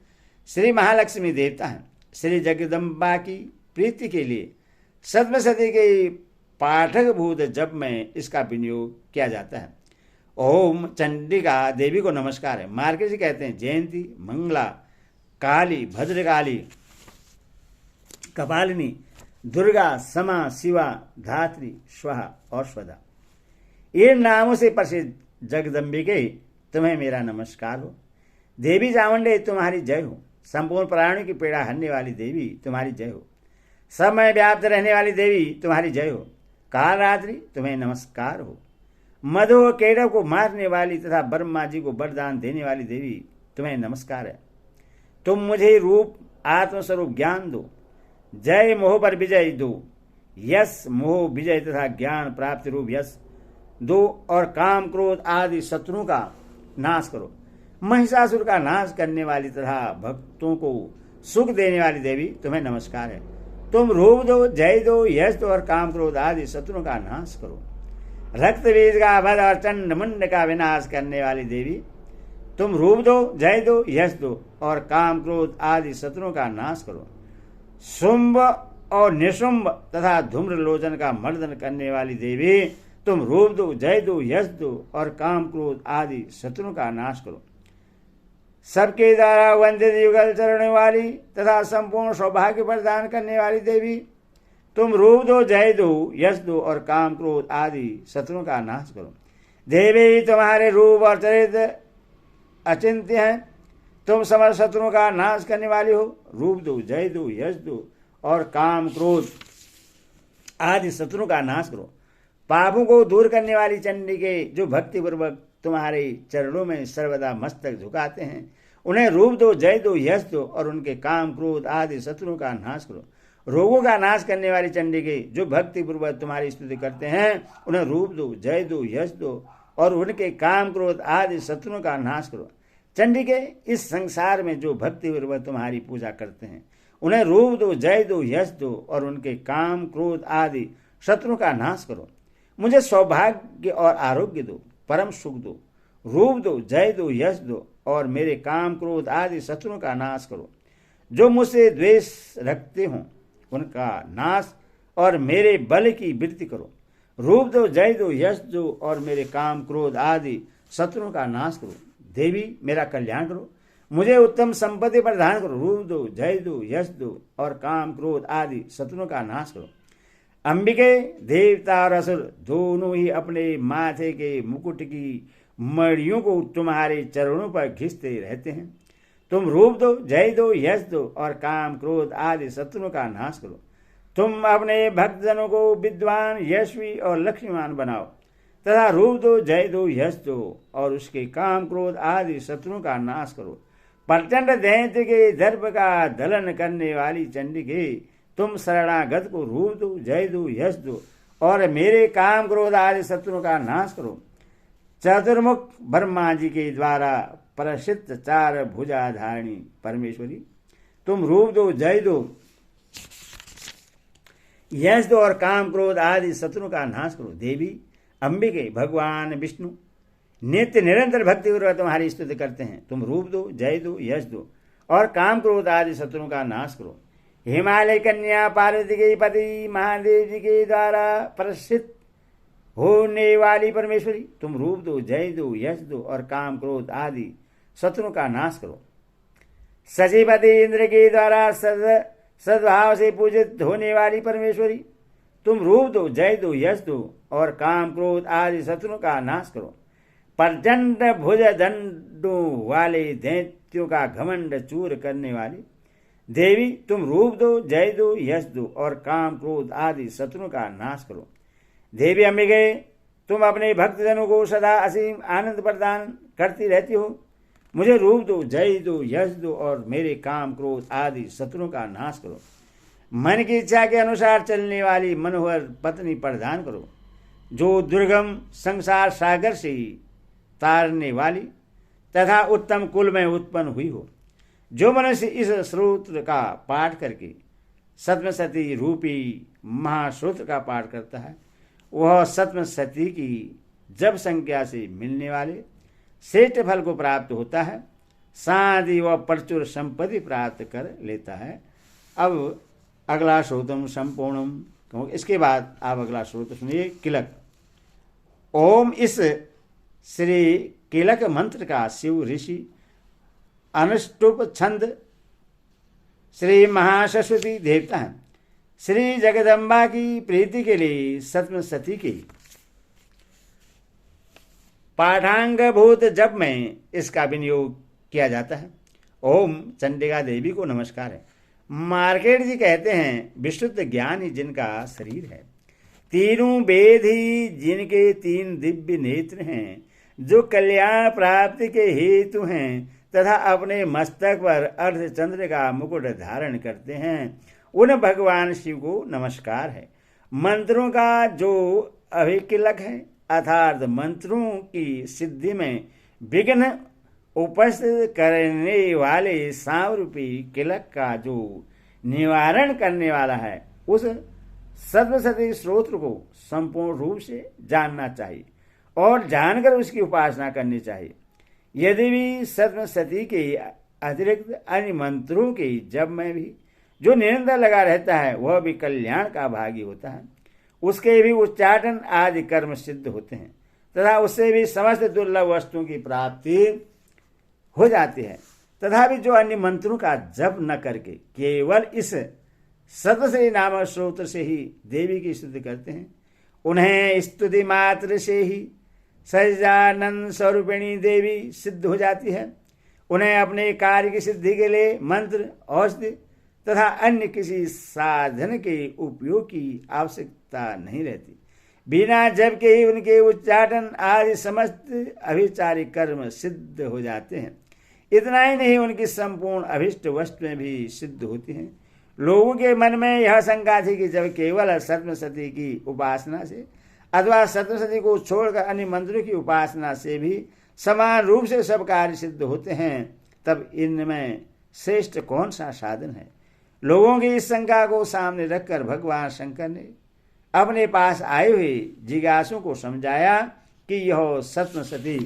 श्री महालक्ष्मी देवता हैं। श्री जगदम्बा की प्रीति के लिए सप्तशती के पाठक भूत जप में इसका विनियोग किया जाता है। ओम चंडिका देवी को नमस्कार है। मार्केट जी कहते हैं जयंती, मंगला, काली, भद्रकाली, कपालिनी, दुर्गा, समा, शिवा, धात्री, स्वाहा और स्वधा, इन नामों से प्रसिद्ध जगदम्बिके तुम्हें मेरा नमस्कार हो। देवी चामुंडे तुम्हारी जय हो। संपूर्ण प्राणियों की पीड़ा हरने वाली देवी तुम्हारी जय हो। सब में व्याप्त रहने वाली देवी तुम्हारी जय हो। काल रात्रि तुम्हें नमस्कार हो। मधु और केड़व को मारने वाली तथा ब्रह्मा जी को वरदान देने वाली देवी तुम्हें नमस्कार है। तुम मुझे रूप आत्मस्वरूप ज्ञान दो। जय मोह पर विजय दो। यश, मोह, विजय तथा ज्ञान प्राप्ति रूप यश दो और काम, क्रोध आदि शत्रुओं का नाश करो। महिषासुर का नाश करने वाली तथा भक्तों को सुख देने वाली देवी तुम्हें नमस्कार है। तुम रूप दो, जय दो, यश दो और काम, क्रोध आदि शत्रुओं का नाश करो। रक्त बीज का वध और चंड मुंड का विनाश करने वाली देवी तुम रूप दो, जय दो, यश दो और काम, क्रोध आदि शत्रुओं का नाश करो। शुंभ और निशुंभ तथा धूम्रलोचन का मर्दन करने वाली देवी, तुम रूप दो, जय दो, यश दो और काम क्रोध आदि शत्रुओं का नाश करो। सबके द्वारा वंदित युगल चरण वाली तथा संपूर्ण सौभाग्य प्रदान करने वाली देवी, तुम रूप दो, जय दो, यश दो और काम क्रोध आदि शत्रुओं का नाश करो। देवी, तुम्हारे रूप और चरित्र अचिंत्य हैं, तुम समस्त शत्रुओं का नाश करने वाली हो। रूप दो, जय दो, यश दो और काम क्रोध आदि शत्रुओं का नाश करो। पापों को दूर करने वाली चंडी के जो भक्तिपूर्वक तुम्हारे चरणों में सर्वदा मस्तक झुकाते हैं, उन्हें रूप दो, जय दो, यश दो और उनके काम क्रोध आदि शत्रुओं का नाश करो। रोगों का नाश करने वाली चंडी के जो भक्तिपूर्वक तुम्हारी स्तुति करते हैं, उन्हें रूप दो, जय दो, यश दो और उनके काम क्रोध आदि शत्रुओं का नाश करो। चंडी के इस संसार में जो भक्तिपूर्वक तुम्हारी पूजा करते हैं, उन्हें रूप दो, जय दो, यश दो और उनके काम क्रोध आदि शत्रुओं का नाश करो। मुझे सौभाग्य और आरोग्य दो, परम सुख दो। रूप दो, जय दो, यश दो और मेरे काम क्रोध आदि शत्रुओं का नाश करो। जो मुझसे द्वेष रखते हों, उनका नाश और मेरे बल की वृद्धि करो। रूप दो, जय दो, यश दो और मेरे काम क्रोध आदि शत्रुओं का नाश करो। देवी, मेरा कल्याण करो, मुझे उत्तम संपत्ति प्रदान करो। रूप दो, जय दो, यश दो और काम क्रोध आदि शत्रुओं का नाश करो। अंबिके, देवता और असुर दोनों ही अपने माथे के मुकुट की मड़ियों को तुम्हारे चरणों पर घिसते रहते हैं। तुम रूप दो, जय दो, यश दो और काम क्रोध आदि शत्रुओं का नाश करो। तुम अपने भक्तजनों को विद्वान, यशवी और लक्ष्मीवान बनाओ तथा रूप दो, जय दो, यश दो और उसके काम क्रोध आदि शत्रुओं का नाश करो। प्रचंड दैत्य के दर्प का दलन करने वाली चंडी के तुम शरणागत को रूप दो, जय दो, यश दो और मेरे काम क्रोध आदि शत्रुओं का नाश करो। चतुर्मुख ब्रह्मा जी के द्वारा प्रसिद्ध चार भुजाधारिणी परमेश्वरी, तुम रूप दो, जय दो, यश दो और काम क्रोध आदि शत्रुओं का नाश करो। देवी अंबिके, भगवान विष्णु नित्य निरंतर भक्तिपूर्वक तुम्हारी स्तुति करते हैं। तुम रूप दो, जय दो, यश दो और काम क्रोध आदि शत्रुओं का नाश करो। हिमालय कन्या पार्वती के पति महादेव जी के द्वारा प्रसिद्ध होने वाली परमेश्वरी, तुम रूप दो, जय दो, यश दो और काम क्रोध आदि शत्रुओं का नाश करो। शशिपति इंद्र के द्वारा सद्भाव से पूजित होने वाली परमेश्वरी, तुम रूप दो, जय दो, यश दो और काम क्रोध आदि शत्रुओं का नाश करो। प्रचंड भुज दंडों वाले दैत्यों का घमंड चूर करने वाली देवी, तुम रूप दो, जय दो, यश दो और काम क्रोध आदि शत्रुओं का नाश करो। देवी अंबिके, तुम अपने भक्तजनों को सदा असीम आनंद प्रदान करती रहती हो। मुझे रूप दो, जय दो, यश दो और मेरे काम क्रोध आदि शत्रुओं का नाश करो। मन की इच्छा के अनुसार चलने वाली मनोहर पत्नी प्रदान करो, जो दुर्गम संसार सागर से तारने वाली तथा उत्तम कुल में उत्पन्न हुई हो। जो मनुष्य इस श्रोत्र का पाठ करके सतमसती रूपी महाश्रोत्र का पाठ करता है, वह सतमसती की जब संख्या से मिलने वाले श्रेष्ठ फल को प्राप्त होता है, साथ ही वह प्रचुर संपत्ति प्राप्त कर लेता है। अब अगला श्रोतम संपूर्णम, इसके बाद आप अगला श्रोत सुनिए, किलक। ओम इस श्री किलक मंत्र का शिव ऋषि अनुष्टुप छंद श्री महासरस्वती देवता है। श्री जगदम्बा की प्रीति के लिए सतमसती की पाठांगभूत जप में इसका विनियोग किया जाता है। ओम चंडिका देवी को नमस्कार है। मार्केट जी कहते हैं, विशुद्ध ज्ञान ही जिनका शरीर है, तीनों वेद ही जिनके तीन दिव्य नेत्र हैं, जो कल्याण प्राप्ति के हेतु हैं तथा अपने मस्तक पर अर्धचंद्र का मुकुट धारण करते हैं, उन भगवान शिव को नमस्कार है। मंत्रों का जो अभिकिलक है, अर्थात मंत्रों की सिद्धि में विघ्न उपस्थित करने वाले सांवरूपी किलक का जो निवारण करने वाला है, उस सतमसती स्त्रोत्र को संपूर्ण रूप से जानना चाहिए और जानकर उसकी उपासना करनी चाहिए। यदि भी सतमसती के अतिरिक्त अन्य मंत्रों के जप में भी जो निरंतर लगा रहता है वह भी कल्याण का भागी होता है। उसके भी उच्चाटन आदि कर्म सिद्ध होते हैं तथा उससे भी समस्त दुर्लभ वस्तुओं की प्राप्ति हो जाती है। तथा भी जो अन्य मंत्रों का जप न करके केवल इस सतश्री नामक स्रोत से ही देवी की स्तुति करते हैं, उन्हें स्तुति मात्र से ही सच्चिदानंद स्वरूपिणी देवी सिद्ध हो जाती है। उन्हें अपने कार्य की सिद्धि के लिए मंत्र, औषधि तथा अन्य किसी साधन के उपयोग की आवश्यकता नहीं रहती। बिना जप के ही उनके उच्चाटन आदि समस्त अभिचारिक कर्म सिद्ध हो जाते हैं। इतना ही नहीं, उनकी संपूर्ण अभिष्ट वस्तुएं भी सिद्ध होती हैं। लोगों के मन में यह शंका थी कि जब केवल सप्तशती की उपासना से अथवा सप्तशती को छोड़कर अन्य मंत्रों की उपासना से भी समान रूप से सब कार्य सिद्ध होते हैं, तब इनमें श्रेष्ठ कौन सा साधन है। लोगों की इस शंका को सामने रखकर भगवान शंकर ने अपने पास आए हुए जिज्ञासुओं को समझाया कि यह सप्तशती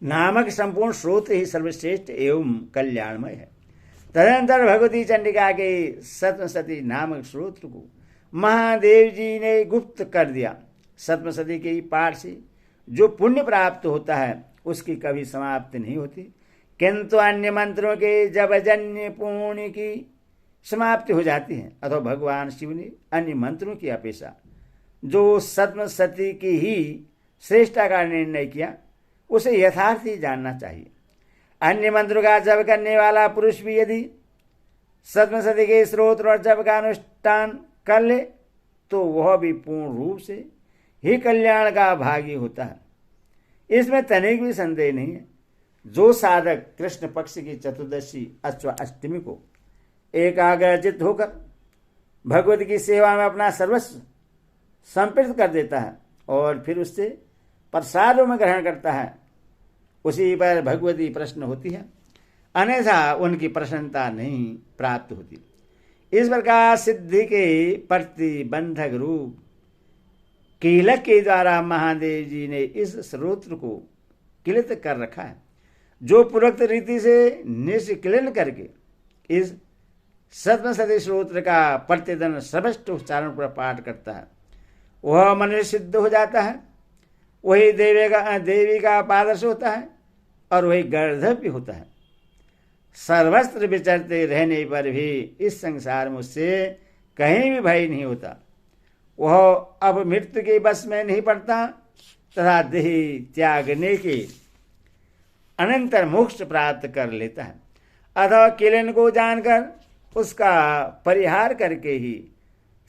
नामक संपूर्ण स्रोत ही सर्वश्रेष्ठ एवं कल्याणमय है। तदनंतर भगवती चंडिका के सप्तशती नामक स्रोत को महादेव जी ने गुप्त कर दिया। सप्तशती के पाठ से जो पुण्य प्राप्त होता है उसकी कभी समाप्ति नहीं होती, किंतु अन्य मंत्रों के जपजन्य पुण्य की समाप्ति हो जाती है। अथवा भगवान शिव ने अन्य मंत्रों की अपेक्षा जो सप्तशती की ही श्रेष्ठता का निर्णय किया उसे यथार्थ ही जानना चाहिए। अन्य मंत्रों का जप करने वाला पुरुष भी यदि सप्तशती के स्रोत और जप का अनुष्ठान कर ले तो वह भी पूर्ण रूप से ही कल्याण का भागी होता है, इसमें तनिक भी संदेह नहीं है। जो साधक कृष्ण पक्ष की चतुर्दशी अथवा अष्टमी को एकाग्रचित होकर भगवत की सेवा में अपना सर्वस्व समर्पित कर देता है और फिर उससे प्रसाद में ग्रहण करता है, उसी पर भगवती प्रसन्न होती है, अन्यथा उनकी प्रसन्नता नहीं प्राप्त होती। इस प्रकार सिद्धि के प्रतिबंधक रूप कीलक के द्वारा महादेव जी ने इस स्रोत्र को किलित कर रखा है। जो पूर्वोक्त रीति से निष्किलन करके इस सप्तशती स्रोत्र का प्रतिदिन सर्वश्रेष्ठ उच्चारण पर पाठ करता है वह मनुष्य सिद्ध हो जाता है, वही देवी का पादर्श होता है और वही गर्धव्य होता है। सर्वस्त्र विचरते रहने पर भी इस संसार में उससे कहीं भी भय नहीं होता। वह अब मृत्यु के बस में नहीं पड़ता तथा देह त्यागने के अनंतर मोक्ष प्राप्त कर लेता है। अथवा किलन को जानकर उसका परिहार करके ही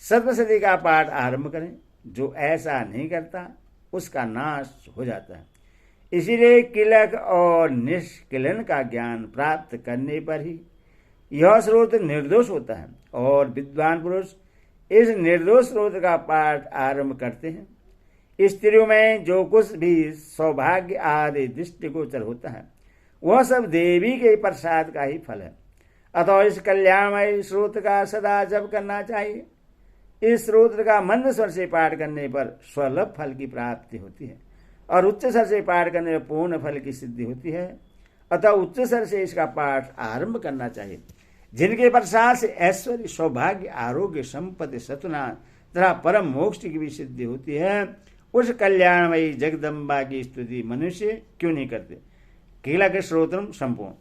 सप्तशती का पाठ आरंभ करें। जो ऐसा नहीं करता उसका नाश हो जाता है। इसीलिए किलक और निष्किलन का ज्ञान प्राप्त करने पर ही यह स्रोत निर्दोष होता है और विद्वान पुरुष इस निर्दोष स्रोत का पाठ आरंभ करते हैं। स्त्रियों में जो कुछ भी सौभाग्य आदि दृष्टिगोचर होता है वह सब देवी के प्रसाद का ही फल है। अतः इस कल्याणमय स्रोत का सदा जप करना चाहिए। इस स्रोत का मंद स्वर से पाठ करने पर स्वलभ फल की प्राप्ति होती है और उच्च स्वर से पाठ करने पर पूर्ण फल की सिद्धि होती है। अतः उच्च स्वर से इसका पाठ आरंभ करना चाहिए। जिनके प्रसाद से ऐश्वर्य, सौभाग्य, आरोग्य, संपत्ति, सतुना तथा परम मोक्ष की भी सिद्धि होती है, उस कल्याणमयी जगदम्बा की स्तुति मनुष्य क्यों नहीं करते। कीलक श्रोत्रम संपूर्ण।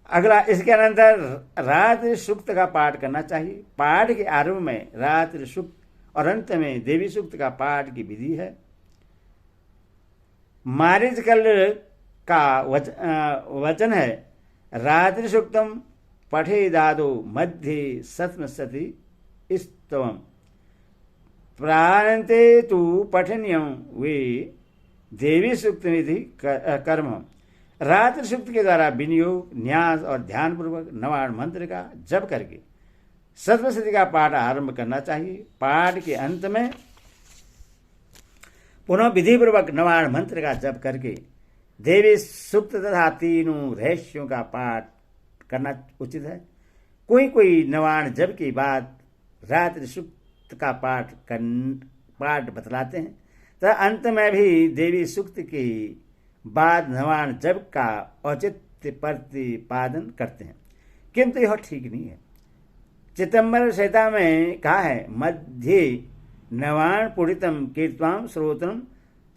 अगला, इसके अनंतर रात्रि सूक्त का पाठ करना चाहिए। पाठ के आरंभ में रात्रि सूक्त और अंत में देवी सूक्त का पाठ की विधि है। मारीचकल का वचन है, रात्रि सूक्तम पठे दादो मध्य सप्तशती स्तवम प्राणते तु पठनीयम वे देवी सूक्त निधि कर्म। रात्रि सूक्त के द्वारा विनियोग, न्यास और ध्यान पूर्वक नवाण मंत्र का जप करके सप्तशती का पाठ आरंभ करना चाहिए। पाठ के अंत में पुनः विधि पूर्वक नवाण मंत्र का जप करके देवी सूक्त तथा तीनों रहस्यों का पाठ करना उचित है। कोई नवाण जप के बाद रात्रि सूक्त का पाठ बतलाते हैं तथा अंत में भी देवी सूक्त के बाद नवाण जप का औचित्य प्रतिपादन करते हैं। किंतु यह ठीक नहीं है। चिदंबर संहिता में कहा है, मध्ये नवान पुड़ितम कीर्तवाम श्रोत्रम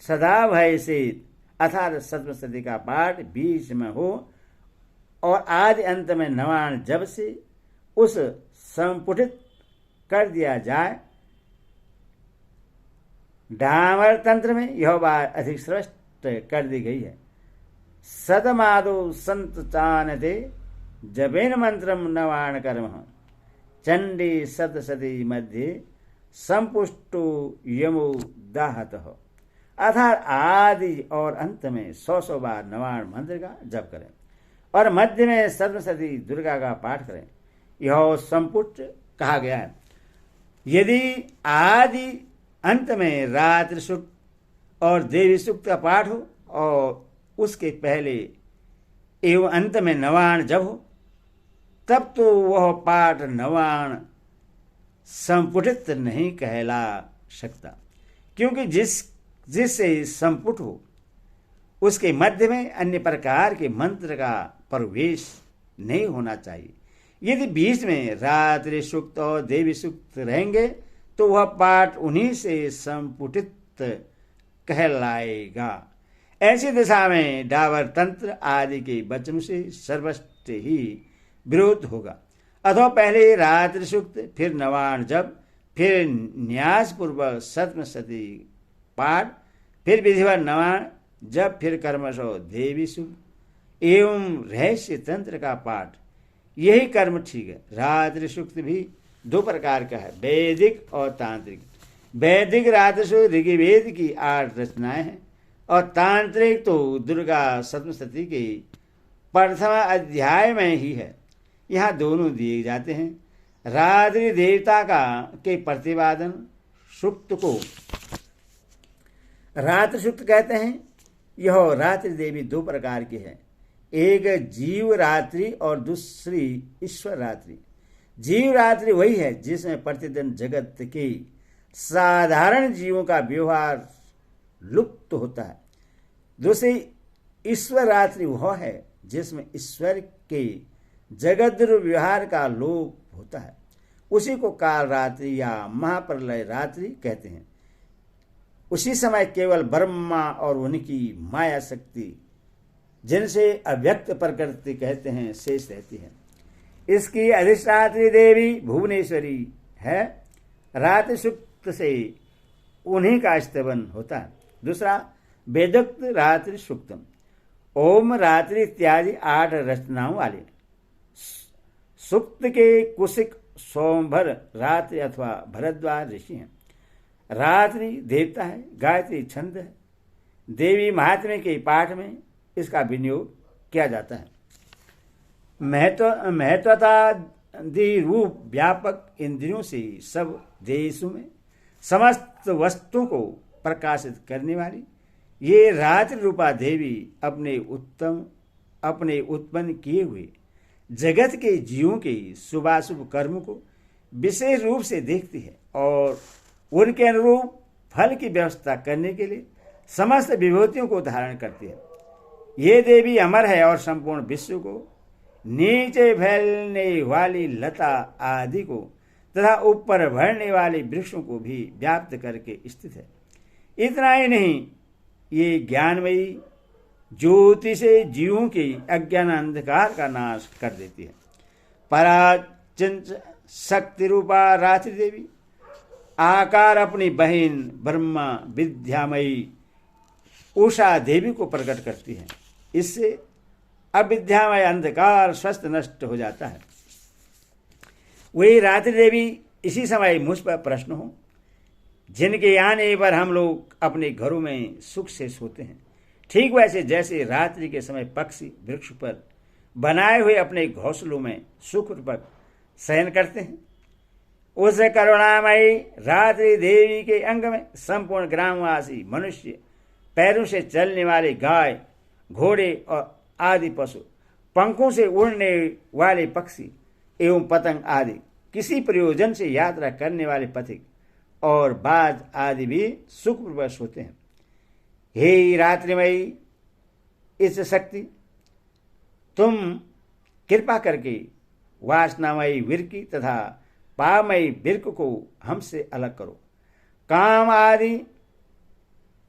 सदा भय से, अर्थात सप्तशती का पाठ बीच में हो और आदि अंत में नवान जब से उस संपुटित कर दिया जाए। डामर तंत्र में यह बात अधिक स्पष्ट कर दी गई है। सदमादो संत चानते जबेन मंत्रम नवान कर्म चंडी सतसती मध्य संपुष्टो यमो दाहत। अर्थात आदि और अंत में 100 बार नवान मंत्र का जप करें और मध्य में सप्तशती दुर्गा का पाठ करें। यह संपुष्ट कहा गया है। यदि आदि अंत में रात्रि सूक्त और देवी सूक्त का पाठ हो और उसके पहले एवं अंत में नवान जब हो, तब तो वह पाठ नवान संपुटित नहीं कहला सकता, क्योंकि जिससे संपुट हो उसके मध्य में अन्य प्रकार के मंत्र का प्रवेश नहीं होना चाहिए। यदि बीच में रात्रि सूक्त और देवी सूक्त रहेंगे तो वह पाठ उन्हीं से संपुटित कहलाएगा। ऐसी दिशा में डाबर तंत्र आदि के वचन से सर्वस्व ही विरोध होगा। अथवा पहले रात्रि सूक्त, फिर नवान जप, फिर न्यास पूर्वक सप्तशती पाठ, फिर विधिवत नवान जप, फिर कर्मशो देवी सूक्त एवं रहस्य तंत्र का पाठ, यही कर्म ठीक है। रात्रि सूक्त भी 2 प्रकार का है, वैदिक और तांत्रिक। वैदिक रात्रि सूक्त ऋग्वेद की 8 रचनाएं हैं और तांत्रिक तो दुर्गा सप्तशती के प्रथम अध्याय में ही है। यहाँ दोनों दिए जाते हैं। रात्रि देवता के प्रतिपादन सूक्त को रात्रि सूक्त कहते हैं। यह रात्रि देवी 2 प्रकार की है, एक जीव रात्रि और दूसरी ईश्वर रात्रि। जीव रात्रि वही है जिसमें प्रतिदिन जगत के साधारण जीवों का व्यवहार लुप्त होता है। दूसरी ईश्वर रात्रि वह है जिसमें ईश्वर के जगत व्यवहार का लोप होता है। उसी को काल रात्रि या महाप्रलय रात्रि कहते हैं। उसी समय केवल ब्रह्मा और उनकी माया शक्ति, जिनसे अव्यक्त प्रकृति कहते हैं, शेष रहती है। इसकी अधिष्ठात्री देवी भुवनेश्वरी है। रात्रि सूक्त से उन्हीं का स्तवन होता है। दूसरा वेदोक्त रात्रि सूक्तम, ओम रात्रि इत्यादि 8 रचनाओं वाले सूक्त के कुशिक सोमभर रात्रि अथवा भरद्वाज ऋषि हैं। रात्रि देवता है, गायत्री छंद है। देवी महात्म्य के पाठ में इसका विनियोग किया जाता है। महत्वतादि रूप व्यापक इंद्रियों से सब देशों में समस्त वस्तुओं को प्रकाशित करने वाली ये रात्रि रूपा देवी अपने उत्पन्न किए हुए जगत के जीवों के शुभाशुभ कर्म को विशेष रूप से देखती है और उनके अनुरूप फल की व्यवस्था करने के लिए समस्त विभूतियों को धारण करती है। ये देवी अमर है और संपूर्ण विश्व को, नीचे फैलने वाली लता आदि को तथा ऊपर बढ़ने वाले वृक्षों को भी व्याप्त करके स्थित है। इतना ही नहीं, ये ज्ञानमयी ज्योति से जीवों के अज्ञान अंधकार का नाश कर देती है। पराचिंत शक्ति रूपा रात्रि देवी आकार अपनी बहन ब्रह्मा विद्यामयी उषा देवी को प्रकट करती है। इससे अविद्यामय अंधकार स्वस्थ नष्ट हो जाता है। वही रात्रि देवी इसी समय मुझ पर प्रश्न हो, जिनके आने पर हम लोग अपने घरों में सुख से सोते हैं, ठीक वैसे जैसे रात्रि के समय पक्षी वृक्ष पर बनाए हुए अपने घोंसलों में सुखपूर्वक शयन करते हैं। उस करुणामयी रात्रि देवी के अंग में संपूर्ण ग्रामवासी मनुष्य, पैरों से चलने वाले गाय, घोड़े और आदि पशु, पंखों से उड़ने वाले पक्षी एवं पतंग आदि, किसी प्रयोजन से यात्रा करने वाले पथिक और बाज आदि भी सुखपूर्वक होते हैं। हे रात्रिमयी इस शक्ति, तुम कृपा करके वासनामयी विरकी तथा पामयी बिर्क को हमसे अलग करो। काम आदि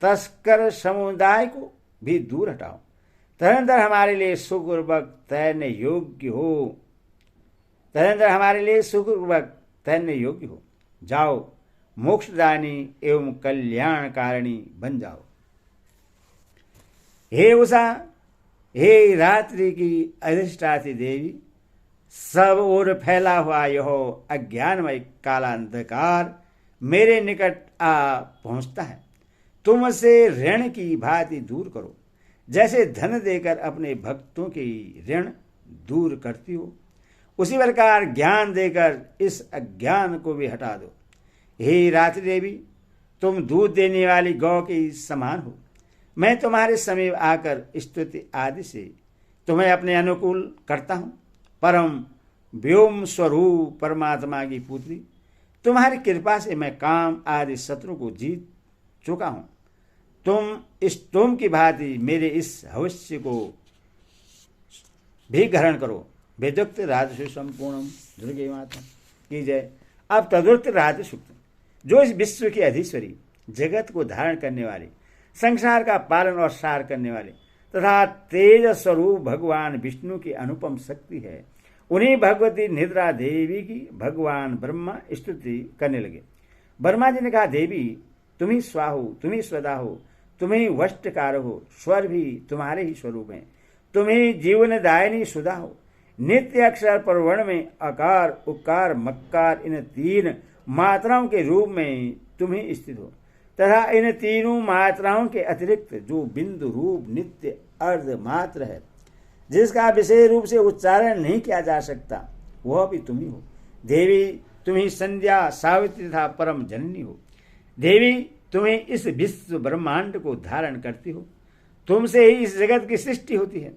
तस्कर समुदाय को भी दूर हटाओ। तदनंतर हमारे लिए सुखपूर्वक तैरने योग्य हो। जाओ, मोक्षदानी एवं कल्याणकारिणी बन जाओ। हे उषा, हे रात्रि की अधिष्ठात्री देवी, सब ओर फैला हुआ यह अज्ञानमय कालांधकार मेरे निकट आ पहुंचता है। तुम उसे ऋण की भांति दूर करो, जैसे धन देकर अपने भक्तों की ऋण दूर करती हो, उसी प्रकार ज्ञान देकर इस अज्ञान को भी हटा दो। हे रात्रि देवी, तुम दूध देने वाली गौ के समान हो। मैं तुम्हारे समीप आकर स्तुति आदि से तुम्हें अपने अनुकूल करता हूँ। परम व्योम स्वरूप परमात्मा की पुत्री, तुम्हारी कृपा से मैं काम आदि शत्रु को जीत चुका हूँ। तुम इस टोम की भांति मेरे इस हवस्य को भी ग्रहण करो। वेदोक्त राजसु संपूर्णम दुर्गे माता की जय। अब तदुक्त राजसुक्त, जो इस विश्व की अधीश्वरी, जगत को धारण करने वाली, संसार का पालन और सार करने वाले तथा तेज स्वरूप भगवान विष्णु की अनुपम शक्ति है, उन्हीं भगवती निद्रा देवी की भगवान ब्रह्मा स्तुति करने लगे। ब्रह्मा जी ने कहा, देवी तुम ही स्वा हो, तुम ही स्वदा हो, तुम ही वष्टकार हो, स्वर भी तुम्हारे ही स्वरूप हैं। तुम ही जीवनदायिनी सुधा हो। नित्य अक्षर परवर्ण में अकार उकार मक्कार इन तीन मात्राओं के रूप में तुम ही स्थित हो तथा इन तीनों मात्राओं के अतिरिक्त जो बिंदु रूप नित्य अर्ध मात्र है, जिसका विशेष रूप से उच्चारण नहीं किया जा सकता, वह भी तुम ही हो। देवी तुम ही संध्या सावित्री तथा परम जननी हो। देवी तुम ही इस विश्व ब्रह्मांड को धारण करती हो। तुमसे ही इस जगत की सृष्टि होती है,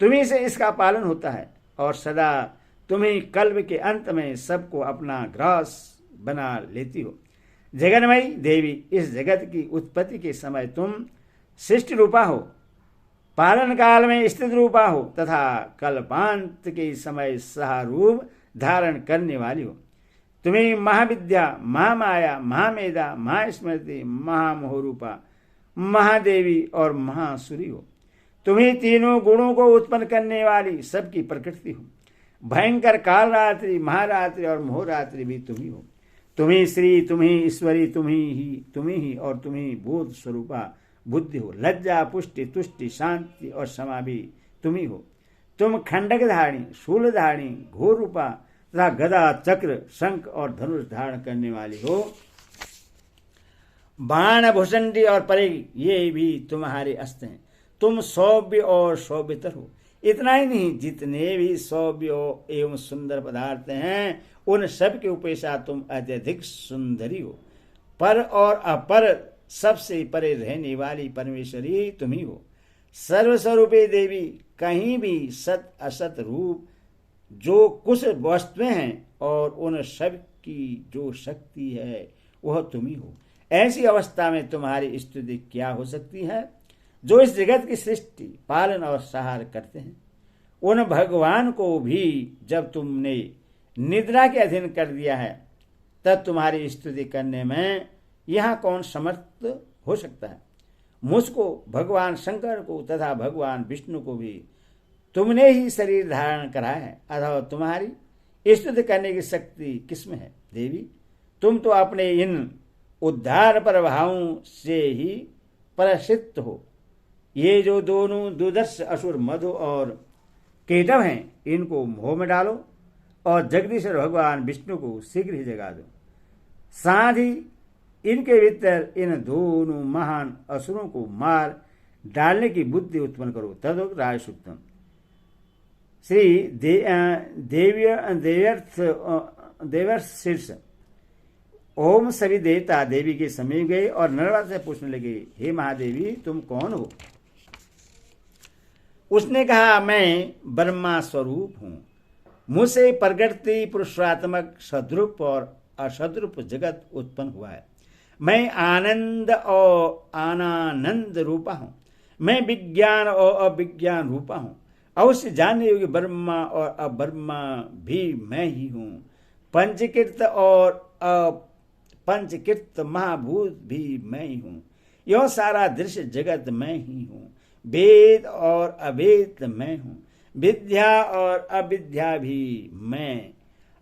तुम्ही से इसका पालन होता है और सदा तुम ही कल्प के अंत में सबको अपना ग्रास बना लेती हो। जगन्मयी देवी, इस जगत की उत्पत्ति के समय तुम सृष्टि रूपा हो, पालन काल में स्थित रूपा हो तथा कल्पांत के समय सहा रूप धारण करने वाली हो। तुम्हें महाविद्या, महामाया, महामेधा, महास्मृति, महामोहरूपा, महादेवी और महासुरी हो। तुम्हें तीनों गुणों को उत्पन्न करने वाली सबकी प्रकृति हो। भयंकर कालरात्रि, महारात्रि और मोहरात्रि भी तुम्ही हो। तुम्ही श्री, तुम्ही ईश्वरी, तुम्ही ही और तुम्ही बोध स्वरूपा बुद्धि हो। लज्जा, पुष्टि, तुष्टि, शांति और क्षमा भी तुम्ही हो। तुम खंडक धारणी, शूल धारणी, घोर रूपा तथा गदा, चक्र, शंख और धनुष धारण करने वाली हो। बाण, भुषंडी और परे ये भी तुम्हारे अस्त्र हैं। तुम सौभ्य और सौभ्यतर हो। इतना ही नहीं, जितने भी सौभ्य एवं सुंदर पदार्थ हैं, उन सब के उपेक्षा तुम अत्यधिक सुंदरी हो। पर और अपर सबसे परे रहने वाली परमेश्वरी तुम्ही हो। सर्वस्वरूपे देवी, कहीं भी सत असत रूप जो कुछ वस्तुएं हैं और उन सब की जो शक्ति है वह तुम्ही हो। ऐसी अवस्था में तुम्हारी स्तुति क्या हो सकती है, जो इस जगत की सृष्टि, पालन और सहार करते हैं। उन भगवान को भी जब तुमने निद्रा के अधीन कर दिया है, तब तुम्हारी स्तुति करने में यहाँ कौन समर्थ हो सकता है। मुझको, भगवान शंकर को तथा भगवान विष्णु को भी तुमने ही शरीर धारण कराया है, अथवा तुम्हारी स्तुति करने की शक्ति किसमें है। देवी, तुम तो अपने इन उद्धार प्रभावों से ही प्रसिद्ध हो। ये जो दोनों दुर्दर्श असुर मधु और केटव हैं, इनको मोह में डालो और जगदीश्वर भगवान विष्णु को शीघ्र ही जगा दो। साथ ही इनके भीतर इन दोनों महान असुरों को मार डालने की बुद्धि उत्पन्न करो। तदोक्त राजसूक्तम। श्री देवर्षिर्ष ओम सभी देवता देवी के समीप गए और नर्मदा से पूछने लगे, हे महादेवी, तुम कौन हो। उसने कहा, मैं ब्रह्मा स्वरूप हूं। मुझसे प्रकृति पुरुषात्मक सद्रूप और असद्रूप जगत उत्पन्न हुआ है। मैं आनंद और अनानंद रूपा हूं। मैं विज्ञान और अविज्ञान रूपा हूं। अवश्य जानने योग्य ब्रह्मा और अब्रह्मा भी मैं ही हूँ। पंचकृत और अपंचकृत महाभूत भी मैं ही हूँ। यह सारा दृश्य जगत मैं ही हूँ। वेद और अवेद मैं हूँ। विद्या और अविद्या भी मैं।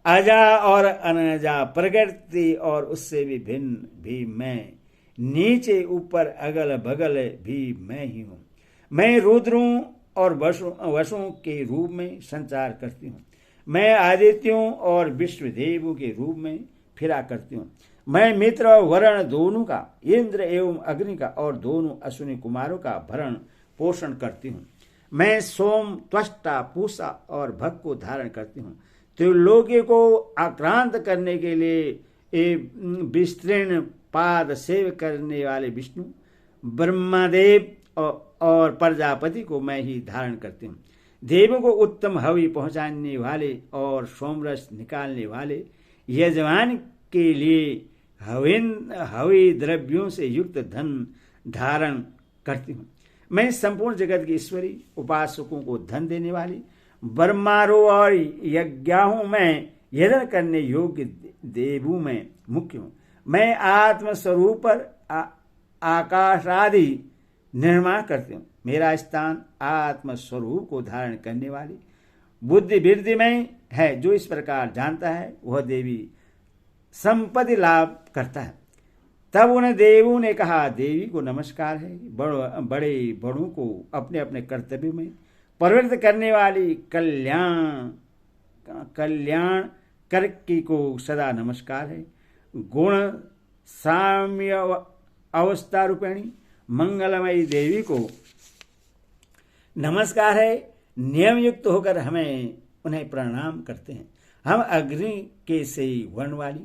अजा और अनजा, प्रकृति और उससे भी भिन्न भी मैं। नीचे ऊपर अगल बगल भी मैं ही हूँ। मैं रुद्रों और वसुओं के रूप में संचार करती हूँ। मैं आदित्यों और विश्वदेवों के रूप में फिरा करती हूँ। मैं मित्र और वरुण दोनों का, इंद्र एवं अग्नि का और दोनों अश्विनी कुमारों का भरण पोषण करती हूँ। मैं सोम, त्वष्टा, पूषा और भग को धारण करती हूँ। त्रिलोकी को आक्रांत करने के लिए विस्तीर्ण पाद सेव करने वाले विष्णु, ब्रह्मदेव और प्रजापति को मैं ही धारण करती हूँ। देवों को उत्तम हवि पहुँचाने वाले और सोमरस निकालने वाले यजमान के लिए हवि द्रव्यों से युक्त धन धारण करती हूँ। मैं संपूर्ण जगत की ईश्वरी, उपासकों को धन देने वाली, ब्रह्मारों और यज्ञाओं में यजन करने योग्य देवों में मुख्य हूँ। मैं आत्मस्वरूप पर आकाश आदि निर्माण करती हूँ। मेरा स्थान आत्मस्वरूप को धारण करने वाली बुद्धि वृद्धि में है। जो इस प्रकार जानता है वह देवी संपत्ति लाभ करता है। तब उन देवों ने कहा, देवी को नमस्कार है। बड़े बड़ों को अपने अपने कर्तव्य में प्रवृत्त करने वाली कल्याण करकी को सदा नमस्कार है। गुण साम्य अवस्था रूपिणी मंगलमयी देवी को नमस्कार है। नियम युक्त होकर हमें उन्हें प्रणाम करते हैं। हम अग्नि के से वर्ण वाली,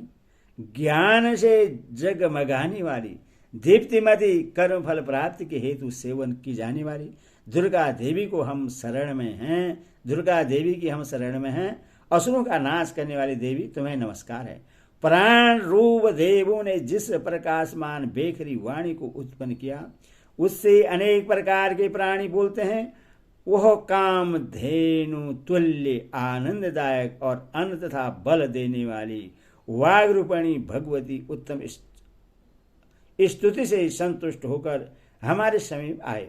ज्ञान से जगमगाने वाली, दीप्तिमती, कर्म फल प्राप्ति के हेतु सेवन की जाने वाली दुर्गा देवी को हम शरण में हैं। दुर्गा देवी की हम शरण में हैं। असुरों का नाश करने वाली देवी तुम्हें नमस्कार है। प्राण रूप देवों ने जिस प्रकाशमान बेखरी वाणी को उत्पन्न किया, उससे अनेक प्रकार के प्राणी बोलते हैं। वह काम धेनु तुल्य आनंददायक और अन्न तथा बल देने वाली वाग रूपणी भगवती उत्तम स्तुति से संतुष्ट होकर हमारे समीप आए।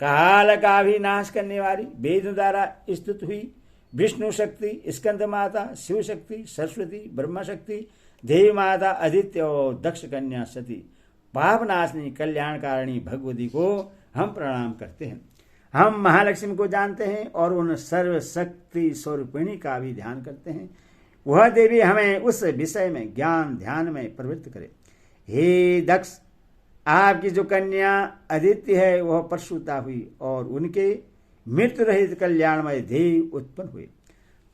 काल का भी नाश करने वाली वेद द्वारा स्तुत हुई विष्णु शक्ति, स्कंद माता, शिव शक्ति, सरस्वती, ब्रह्मा शक्ति, देवी माता, आदित्य और दक्ष कन्या सती, पाप नाशनी कल्याणकारिणी भगवती को हम प्रणाम करते हैं। हम महालक्ष्मी को जानते हैं और उन सर्वशक्ति स्वरूपिणी का भी ध्यान करते हैं। वह देवी हमें उस विषय में ज्ञान ध्यान में प्रवृत्त करे। हे दक्ष, आपकी जो कन्या आदित्य है वह प्रसूता हुई और उनके मृत्यु रहित कल्याणमय देव उत्पन्न हुए।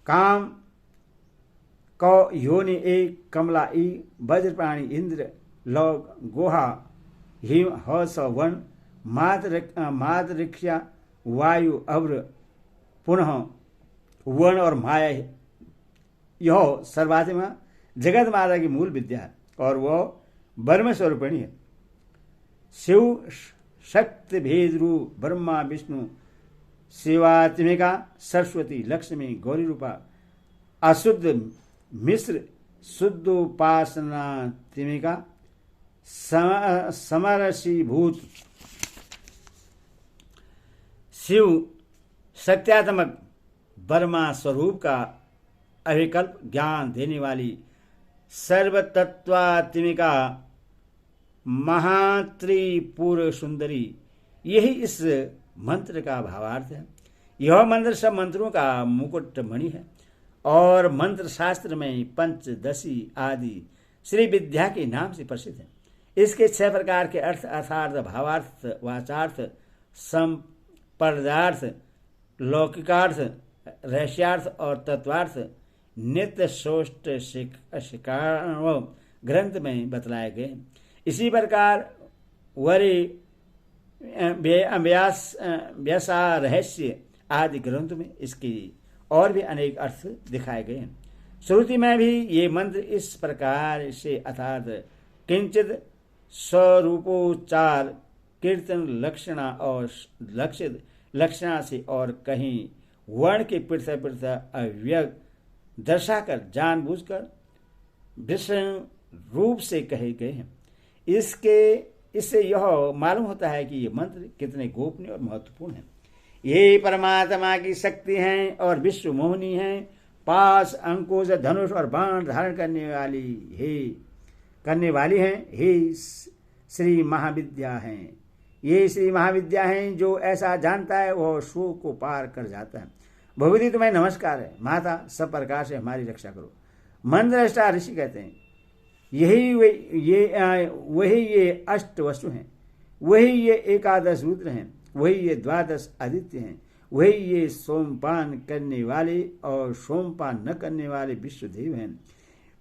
काम कौ योनि एक, कमला ई, वज्रप्राणी इंद्र, लौग, गोहा, हिम, हस, वन, मातृक्षा, वायु, अभ्र, पुनः वन और माया। यह सर्वात्मा जगत माता की मूल विद्या है और वह ब्रह्म स्वरूपिणी है। शिव शक्ति भेद रूप ब्रह्मा विष्णु शिवात्मिका सरस्वती लक्ष्मी गौरी रूपा अशुद्ध मिश्र शुद्धोपासनात्मिका समरसीभूत शिव सत्यात्मक ब्रह्मा स्वरूप का अविकल्प ज्ञान देने वाली सर्वतत्वात्मिका महात्रिपुर सुंदरी, यही इस मंत्र का भावार्थ है। यह मंत्र सब मंत्रों का मुकुट मणि है और मंत्र शास्त्र में पंचदशी आदि श्री विद्या के नाम से प्रसिद्ध है। इसके 6 प्रकार के अर्थ अर्थार्थ, भावार्थ, वाचार्थ, संपर्दार्थ, लौकिकार्थ, रहस्यार्थ और तत्वार्थ नित्य सोष्ट शिकाणव ग्रंथ में बतलाए गए हैं। इसी प्रकार वरी व्यासा रहस्य आदि ग्रंथों में इसकी और भी अनेक अर्थ दिखाए गए हैं। श्रुति में भी ये मंत्र इस प्रकार से अर्थात किंचित स्वरूपोच्चार कीर्तन लक्षणा और लक्षित लक्षणा से और कहीं वर्ण के पृथक पृथक अव्यक्त दर्शाकर जानबूझकर विषम रूप से कहे गए हैं। इससे यह मालूम होता है कि ये मंत्र कितने गोपनीय और महत्वपूर्ण हैं। ये परमात्मा की शक्ति हैं और विश्व मोहिनी हैं। पास, अंकुश, धनुष और बाण धारण करने वाली हैं। हे श्री महाविद्या हैं। ये श्री महाविद्या हैं। जो ऐसा जानता है वह शोक को पार कर जाता है। भगवती तुम्हें नमस्कार है। माता, सब प्रकार से हमारी रक्षा करो। मंत्रष्टा ऋषि कहते हैं वही ये अष्ट वस्तु हैं, वही ये एकादश रुद्र हैं, वही ये द्वादश आदित्य हैं, वही ये सोमपान करने वाले और सोमपान न करने वाले विश्वदेव हैं,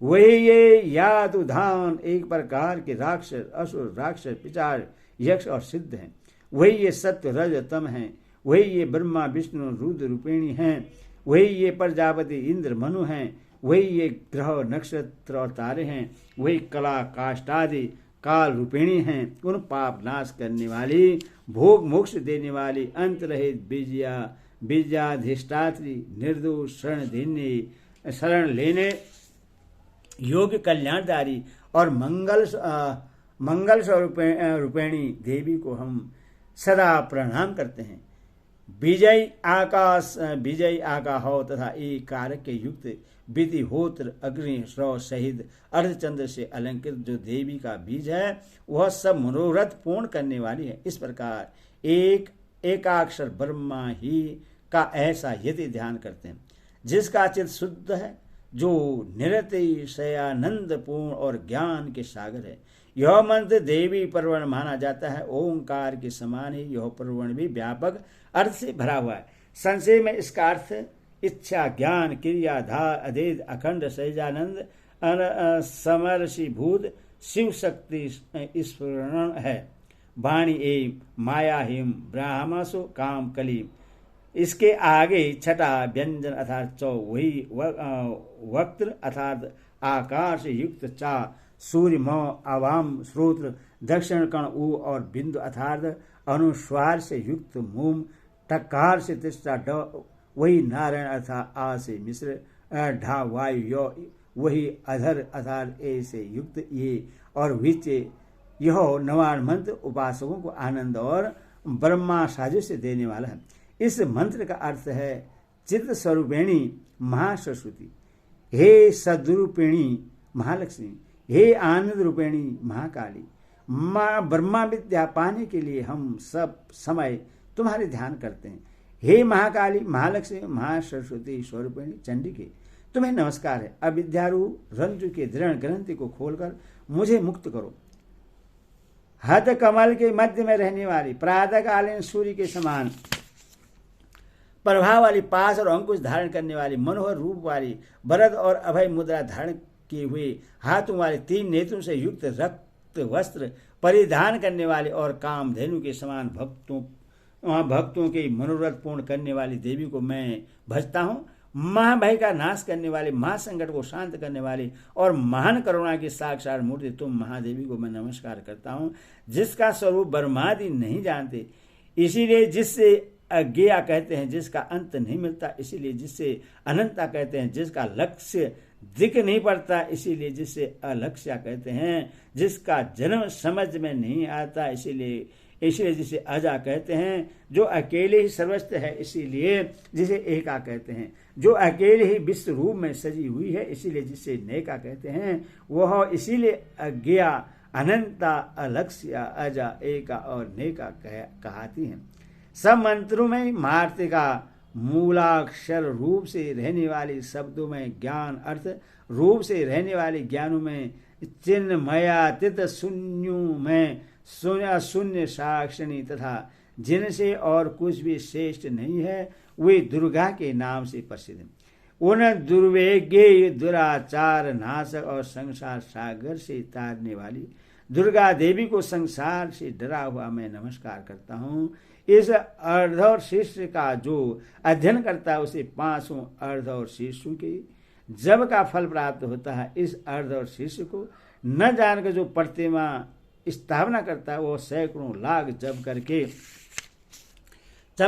वही ये याद उधान एक प्रकार के राक्षस, असुर, राक्षस, पिशाच, यक्ष और सिद्ध हैं, वही ये सत्य रज तम हैं, वही ये ब्रह्मा विष्णु रुद्र रूपिणी हैं, वही ये प्रजापति इंद्र मनु हैं, वही ये ग्रह नक्षत्र और तारे हैं, वही कला काष्ठादि काल रूपिणी हैं। उन पाप नाश करने वाली, भोग मोक्ष देने वाली, अंत रहित बीजाधिष्ठात्री, निर्दोष, शरण लेने योग्य, कल्याणदारी और मंगल स्वरूपिणी देवी को हम सदा प्रणाम करते हैं। विजय आका हो तथा एक कारक के युक्त विधिहोत्र अग्नि श्रव सहित अर्धचंद्र से अलंकृत जो देवी का बीज है वह सब मनोरथ पूर्ण करने वाली है। इस प्रकार एकाक्षर ब्रह्मा ही का ऐसा यदि ध्यान करते हैं जिसका चित्त शुद्ध है, जो निरतिशयानंद पूर्ण और ज्ञान के सागर है। यह मंत्र देवी परवण माना जाता है। ओंकार के समान ही यह परवण भी व्यापक अर्थ से भरा हुआ है। संशय में इसका अर्थ इच्छा, ज्ञान, क्रिया, धार, अधेद, अखंड, सहजानंद, समर्षिभूत शिव शक्ति स्फुरण है। वाणी एम माया हिम ब्राह्मसु काम कली। इसके आगे छठा व्यंजन अर्थात चौ वही वक्त्र अर्थात आकार से युक्त चा, सूर्य म, आवाम श्रोत्र, दक्षिण कण उ और बिंदु अर्थात अनुस्वार से युक्त मूम, टकार से तिस्ता ड, वही नारायण अर्थात आ से मिश्र, ढा वायु यो, वही अधर अर्थात ए से युक्त ये और विच। यह नवान मंत्र उपासकों को आनंद और ब्रह्मा साजुष्य देने वाला है। इस मंत्र का अर्थ है चित्त स्वरूपिणी महासरस्वती, हे सद्रूपिणी महालक्ष्मी, हे आनंद रूपिणी महाकाली। माँ ब्रह्मा विद्या पाने के लिए हम सब समय तुम्हारे ध्यान करते हैं। हे महाकाली, महालक्ष्मी, महासरस्वती स्वरूपिणी चंडिके, तुम्हें नमस्कार है। अविद्यारूप रंजु के दृढ़ ग्रंथि को खोलकर मुझे मुक्त करो। हद कमल के मध्य में रहने वाली, प्रातःकालीन सूर्य के समान प्रभाव वाली, पास और अंकुश धारण करने वाली, मनोहर रूप वाली, वरद और अभय मुद्रा धारण किए हुए, हाथों वाले, तीन नेत्रों से युक्त रक्त वस्त्र परिधान करने वाले और कामधेनु के समान भक्तों के मनोरथ पूर्ण करने वाली देवी को मैं भजता हूँ। महाभय का नाश करने वाले, महासंकट को शांत करने वाली और महान करुणा की साक्षात मूर्ति तुम महादेवी को मैं नमस्कार करता हूँ, जिसका स्वरूप ब्रह्मादि नहीं जानते, इसीलिए जिससे अज्ञेया कहते हैं, जिसका अंत नहीं मिलता, इसीलिए जिससे अनंता कहते हैं, जिसका लक्ष्य दिख नहीं पड़ता, इसीलिए जिससे अलक्ष्या कहते हैं, जिसका जन्म समझ में नहीं आता, इसीलिए जिसे अजा कहते हैं, जो अकेले ही सर्वस्व है, इसीलिए जिसे एका कहते हैं, जो अकेले ही विश्व रूप में सजी हुई है, इसीलिए जिसे नेका कहते हैं, वह इसीलिए अज्ञेया, अनंता, अलक्ष्या, अजा, एका और नेका कहती हैं। सब मंत्रों में मार्तिका मूलाक्षर रूप से रहने वाली, शब्दों में ज्ञान अर्थ रूप से रहने वाली, ज्ञानों में चिन्मयातीत, शून्यों में शून्य साक्षिणी तथा जिनसे और कुछ भी श्रेष्ठ नहीं है, वे दुर्गा के नाम से प्रसिद्ध हैं। उन दुर्वेज्ञ, दुराचार नाशक और संसार सागर से तारने वाली दुर्गा देवी को संसार से डरा हुआ मैं नमस्कार करता हूँ। इस अर्ध और शीर्ष का जो अध्ययन करता है उसे 5 अर्ध और शीर्ष के जब का फल प्राप्त होता है। इस अर्ध और शीर्ष को न जानकर जो प्रतिमा स्थापना करता है वो सैकड़ों लाख जब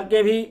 के भी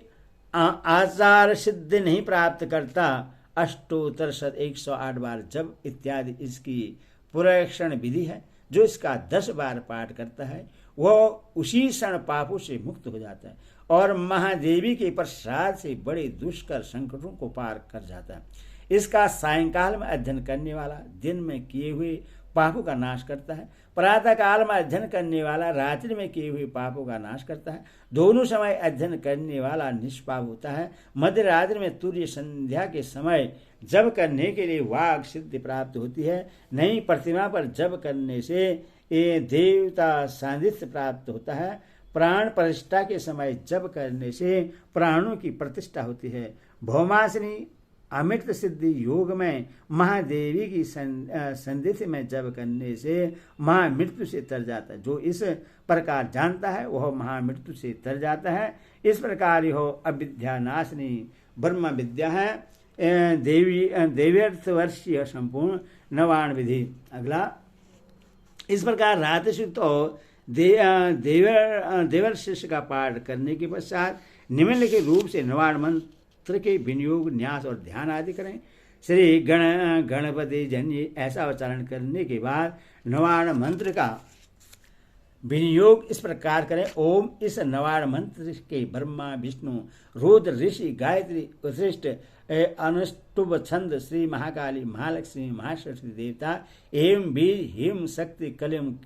आचार सिद्धि नहीं प्राप्त करता, अष्टोत्तर 108 बार जब इत्यादि इसकी पुरक्षण विधि है। जो इसका 10 बार पाठ करता है वह उसी क्षण पापों से मुक्त हो जाता है और महादेवी के प्रसाद से बड़े दुष्कर संकटों को पार कर जाता है। इसका सायंकाल में अध्ययन करने वाला दिन में किए हुए पापों का नाश करता है। प्रातः काल में अध्ययन करने वाला रात्रि में किए हुए पापों का नाश करता है। दोनों समय अध्ययन करने वाला निष्पाप होता है। मध्य रात्रि में तुर्य संध्या के समय जप करने के लिए वाग सिद्धि प्राप्त होती है। नई प्रतिमा पर जप करने से ये देवता सान्निध्य प्राप्त होता है। प्राण प्रतिष्ठा के समय जप करने से प्राणों की प्रतिष्ठा होती है। भौमासनी अमृत सिद्धि योग में महादेवी की संधिति में जप करने से महामृत्यु से तर जाता है। जो इस प्रकार जानता है वह महामृत्यु से तर जाता है। इस प्रकार यह अविद्यानाशिनी ब्रह्म विद्या है। देव्यर्थवर्षीय संपूर्ण नवाण विधि। अगला, इस प्रकार रातशुक्त और देवर शिष्य का पाठ करने के पश्चात निम्नलिखित रूप से नवाण मंत्र के विनियोग, न्यास और ध्यान आदि करें। श्री गणपति जन्य ऐसा उच्चारण करने के बाद नवाण मंत्र का विनियोग इस प्रकार करें। ओम इस नवाण मंत्र के ब्रह्मा विष्णु रुद्र ऋषि गायत्री वशिष्ठ अनुष्टुभ छंद श्री महाकाली महालक्ष्मी महासरस्वती देवता एवं बीज हिम शक्ति कलिम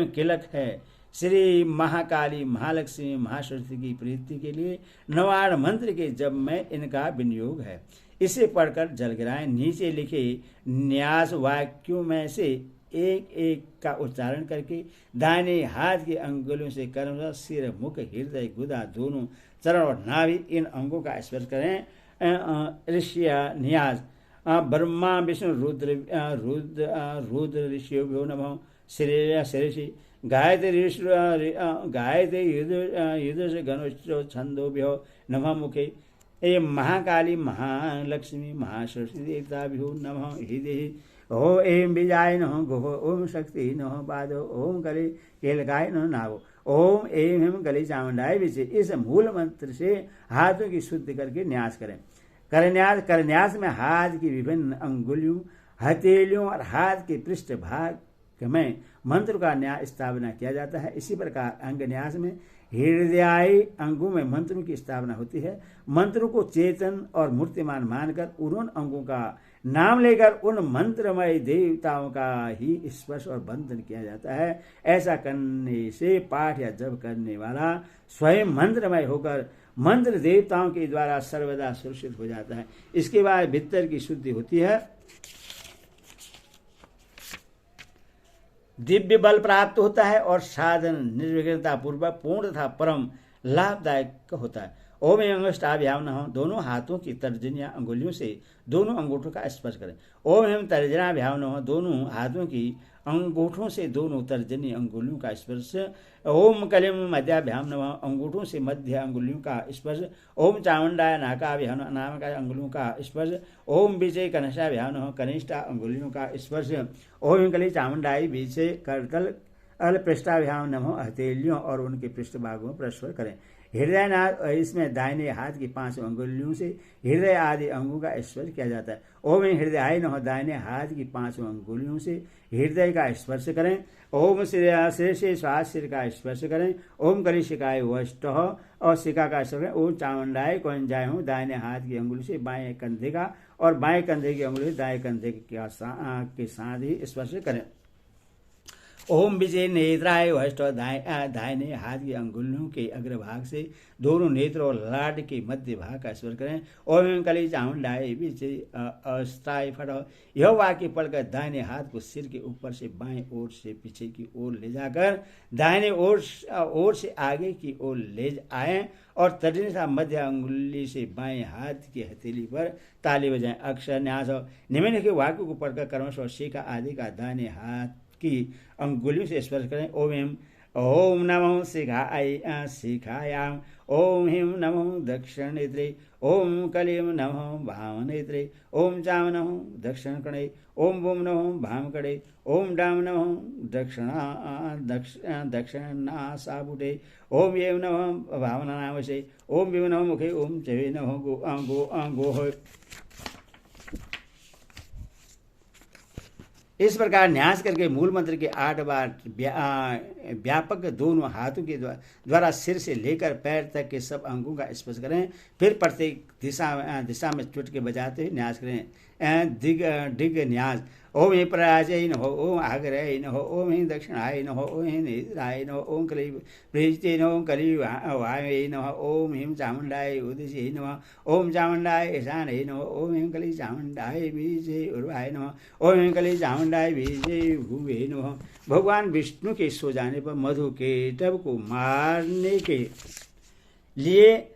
किलक है। श्री महाकाली महालक्ष्मी महासरस्वती की प्रीति के लिए नवाण मंत्र के जप में इनका विनियोग है। इसे पढ़कर जल गिराएं। नीचे लिखे न्यास वाक्यों में से एक एक का उच्चारण करके दाहिने हाथ की अंगुलियों से कर्म सिर मुख हृदय गुदा दोनों चरण और नाभि इन अंगों का स्पर्श करें। ऋषिया न्यास ब्रह्मा विष्णु रुद्र ऋषियों नमः श्रेयसी गायत्री युद्ध से गणोत्सव छंदोभ्यो नमः मुखे ए महाकाली महालक्ष्मी महासरस्वती देवताभ्यो नमः हृदय। ओ एम बीजाय नमः गोह ओम शक्ति नमः पादो ओम गले केलकाय नमः नाभो ओम एम हिम गले चामुंडाय विचे। इस मूल मंत्र से हाथों की शुद्धि करके न्यास करें। करन्यास में हाथ की विभिन्न अंगुलियों, हथेलियों और हाथ के पृष्ठ भाग में मंत्र का न्यास स्थापना किया जाता है। इसी प्रकार अंगन्यास में हृदयाई अंगों में मंत्रों की स्थापना होती है। मंत्रों को चेतन और मूर्तिमान मानकर उन अंगों का नाम लेकर उन मंत्रमय देवताओं का ही स्पर्श और बंधन किया जाता है। ऐसा करने से पाठ या जप करने वाला स्वयं मंत्रमय होकर मंत्र देवताओं के द्वारा सर्वदा सुरक्षित हो जाता है। इसके बाद भीतर की शुद्धि होती है। दिव्य बल प्राप्त होता है और साधन निर्विघ्नता पूर्वक पूर्ण तथा परम लाभदायक होता है। ओम अंगुष्ठाभ्याम नमः दोनों हाथों की तर्जनियां अंगुलियों से दोनों अंगूठों का स्पर्श करें। ओम एवं तर्जनाभ्याम नमः दोनों हाथों की अंगूठों से दोनों तर्जनी अंगुलियों का स्पर्श। ओम कलिम मध्याभ्याम नमः अंगूठों से मध्य अंगुलियों का स्पर्श। ओम चामुंडाय नाकाभ्याम नामक अंगुलियों का स्पर्श। ओम बीजे कनिष्ठाभ्याम नमः कनिष्ठा अंगुलियों का स्पर्श। ओम कली चामुंडाई बीजे करकल अल पृष्ठाभ्याम नमः हथेलियों और उनके पृष्ठभागों में प्रस्वर करें। हृदयनाथ इसमें दाहिने हाथ की 5 अंगुलियों से हृदय आदि अंगों का स्पर्श किया जाता है। ओम हृदय नमः दाहिने हाथ की 5 अंगुलियों से हृदय का स्पर्श करें। ओम सिर से श्वास सिर का स्पर्श करें। ओम कली शिकाय वष्ट और शिका का स्पर्श करें। ओम चामुंडाय कौंजाय हूँ दाहिने हाथ की अंगुली से बाएं कंधे का और बाएं कंधे की अंगुली से दाएं कंधे के साथ ही स्पर्श करें। ओम विजय नेत्राय वष्ट दाहिने हाथ की अंगुलियों के अग्रभाग से दोनों नेत्र और लाड के मध्य भाग का स्पर्श करें। ओम कली चामुंडाय विजय अस्ताय फट। यह वाक्य पढ़कर दाहिने हाथ को सिर के ऊपर से बाएं ओर से पीछे की ओर ले जाकर दाहिने ओर से आगे की ओर ले आए और तर्जनी सा मध्य अंगुली से बाएं हाथ की हथेली पर ताली बजाएं। अक्षर न्यास निम्न के वाक्य को पढ़कर कर्मश और शिखा आदि का दाहिने हाथ की अंगुलियों से स्पर्श करें। ओम ओम नमो शिखायाम, ओम ह्रीं नमो दक्षिण नेत्रे, ओम कलीं नमो वाम नेत्रे, ओम चाम नमो दक्षिण कणे, ओम बूम नमो भाम कणे, ओम डाम नमो दक्षिणासाबुटे, ओम एव नमो भावनावशे, ओम विव नमो मुखे, ओम चवे नमो गोह। इस प्रकार न्यास करके मूल मंत्र के 8 बार व्यापक दोनों हाथों के द्वारा सिर से लेकर पैर तक के सब अंगों का स्पर्श करें। फिर प्रत्येक दिशा में चुटके बजाते हुए न्यास करें। दिग न्यास। ओम हीं प्रयाजय नमो, ओम आग्रय नमो, ओम हीं दक्षिणाय नमो, ओम हीं निद्राय नमो, ओम कली प्रेजिते नमो, कली वाय नमो, ओम हीं चामुंडाय उदिशे नमो, ओम चामुंडाय ईशानय नमो, ओम हीं कली चामुंडाय बीजे उर्वाय नमो, ओम हीं कली चामुंडाय बीजे भूवे नमो। भगवान विष्णु के सो जाने पर मधु केटव को मारने के लिए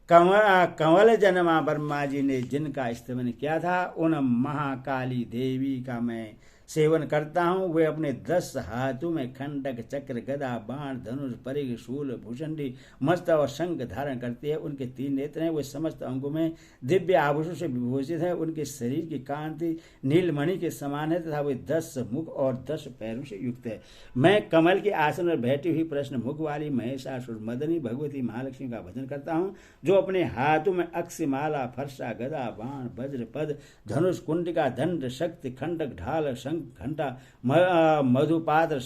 कंवल जन्मा ब्रह्मा जी ने जिनका स्तमन किया था, उन महाकाली देवी का मैं सेवन करता हूँ। वे अपने 10 हाथों में खंडक, चक्र, गदा, बाण, धनुष, परिघ, शूल, भूषंडी, मस्त और शंख धारण करती है। उनके 3 नेत्र हैं। वे समस्त अंगों में दिव्य आभूषण से विभूषित है। उनके शरीर की कांति नीलमणि के समान है तथा वे 10 मुख और 10 पैरों से युक्त है। मैं कमल के आसन पर बैठी हुई प्रश्न मुख वाली महिषासुर मदनी भगवती महालक्ष्मी का भजन करता हूँ, जो अपने हाथों में अक्षमाला, फरसा, गदा, बाण, वज्र, पद, धनुष, कुंडिका, दंड, शक्ति, खंडक, ढाल, घंटा, मधुपात्र,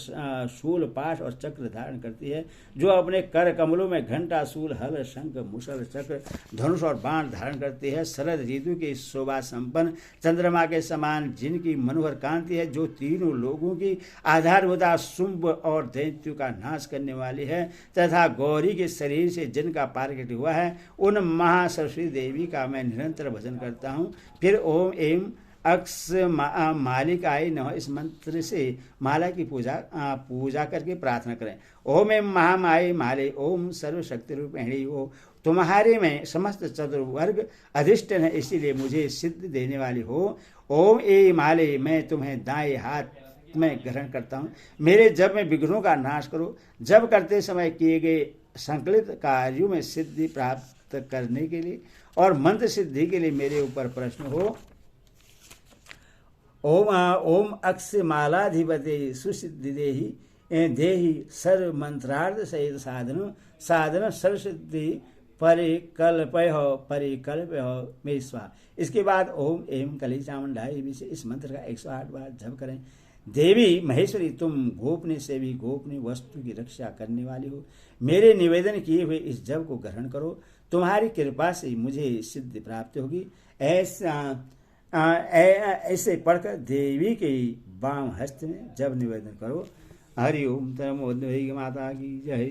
शूल, पाश और चक्र धारण करती है, जो अपने कर कमलों में घंटा, शूल, हल, शंख, मुसल, चक्र, धनुष और बाण धारण करती है। शरद ऋतु के शोभा संपन्न चंद्रमा के समान जिनकी मनोहर कांति है, जो तीनों लोगों की आधारभूता शुंभ और दैत्यों का नाश करने वाली है, तथा गौरी के शरीर से जिनका पारकट हुआ है, उन महासरस्वती देवी का मैं निरंतर भजन करता हूँ। फिर ओम एम अक्ष मालिकाय नमः इस मंत्र से माला की पूजा करके प्रार्थना करें। ओम एम महामाय माले, ओम सर्वशक्ति रूपिणी, ओ तुम्हारे में समस्त चतुर्वर्ग अधिष्ठन है, इसीलिए मुझे सिद्ध देने वाली हो। ओम ए माले, मैं तुम्हें दाएं हाथ में ग्रहण करता हूँ। मेरे जब में विघ्नों का नाश करो। जब करते समय किए गए संकलित कार्यों में सिद्धि प्राप्त करने के लिए और मंत्र सिद्धि के लिए मेरे ऊपर प्रश्न हो। ओम अक्षमालाधिपते सुसिद्धि देहि सर्व मंत्रार्थ सहित साधन सर्वसिद्धि परिकल्पय मे स्वाहा। इसके बाद ओम एम कली चामुंडाय भी से इस मंत्र का 108 बार जप करें। देवी महेश्वरी, तुम गोपनीय से भी गोपनीय वस्तु की रक्षा करने वाली हो। मेरे निवेदन किए हुए इस जप को ग्रहण करो। तुम्हारी कृपा से मुझे सिद्धि प्राप्त होगी। ऐसे पढ़कर देवी के वाम हस्त में जब निवेदन करो। हरि ओम। तमो माता की जय।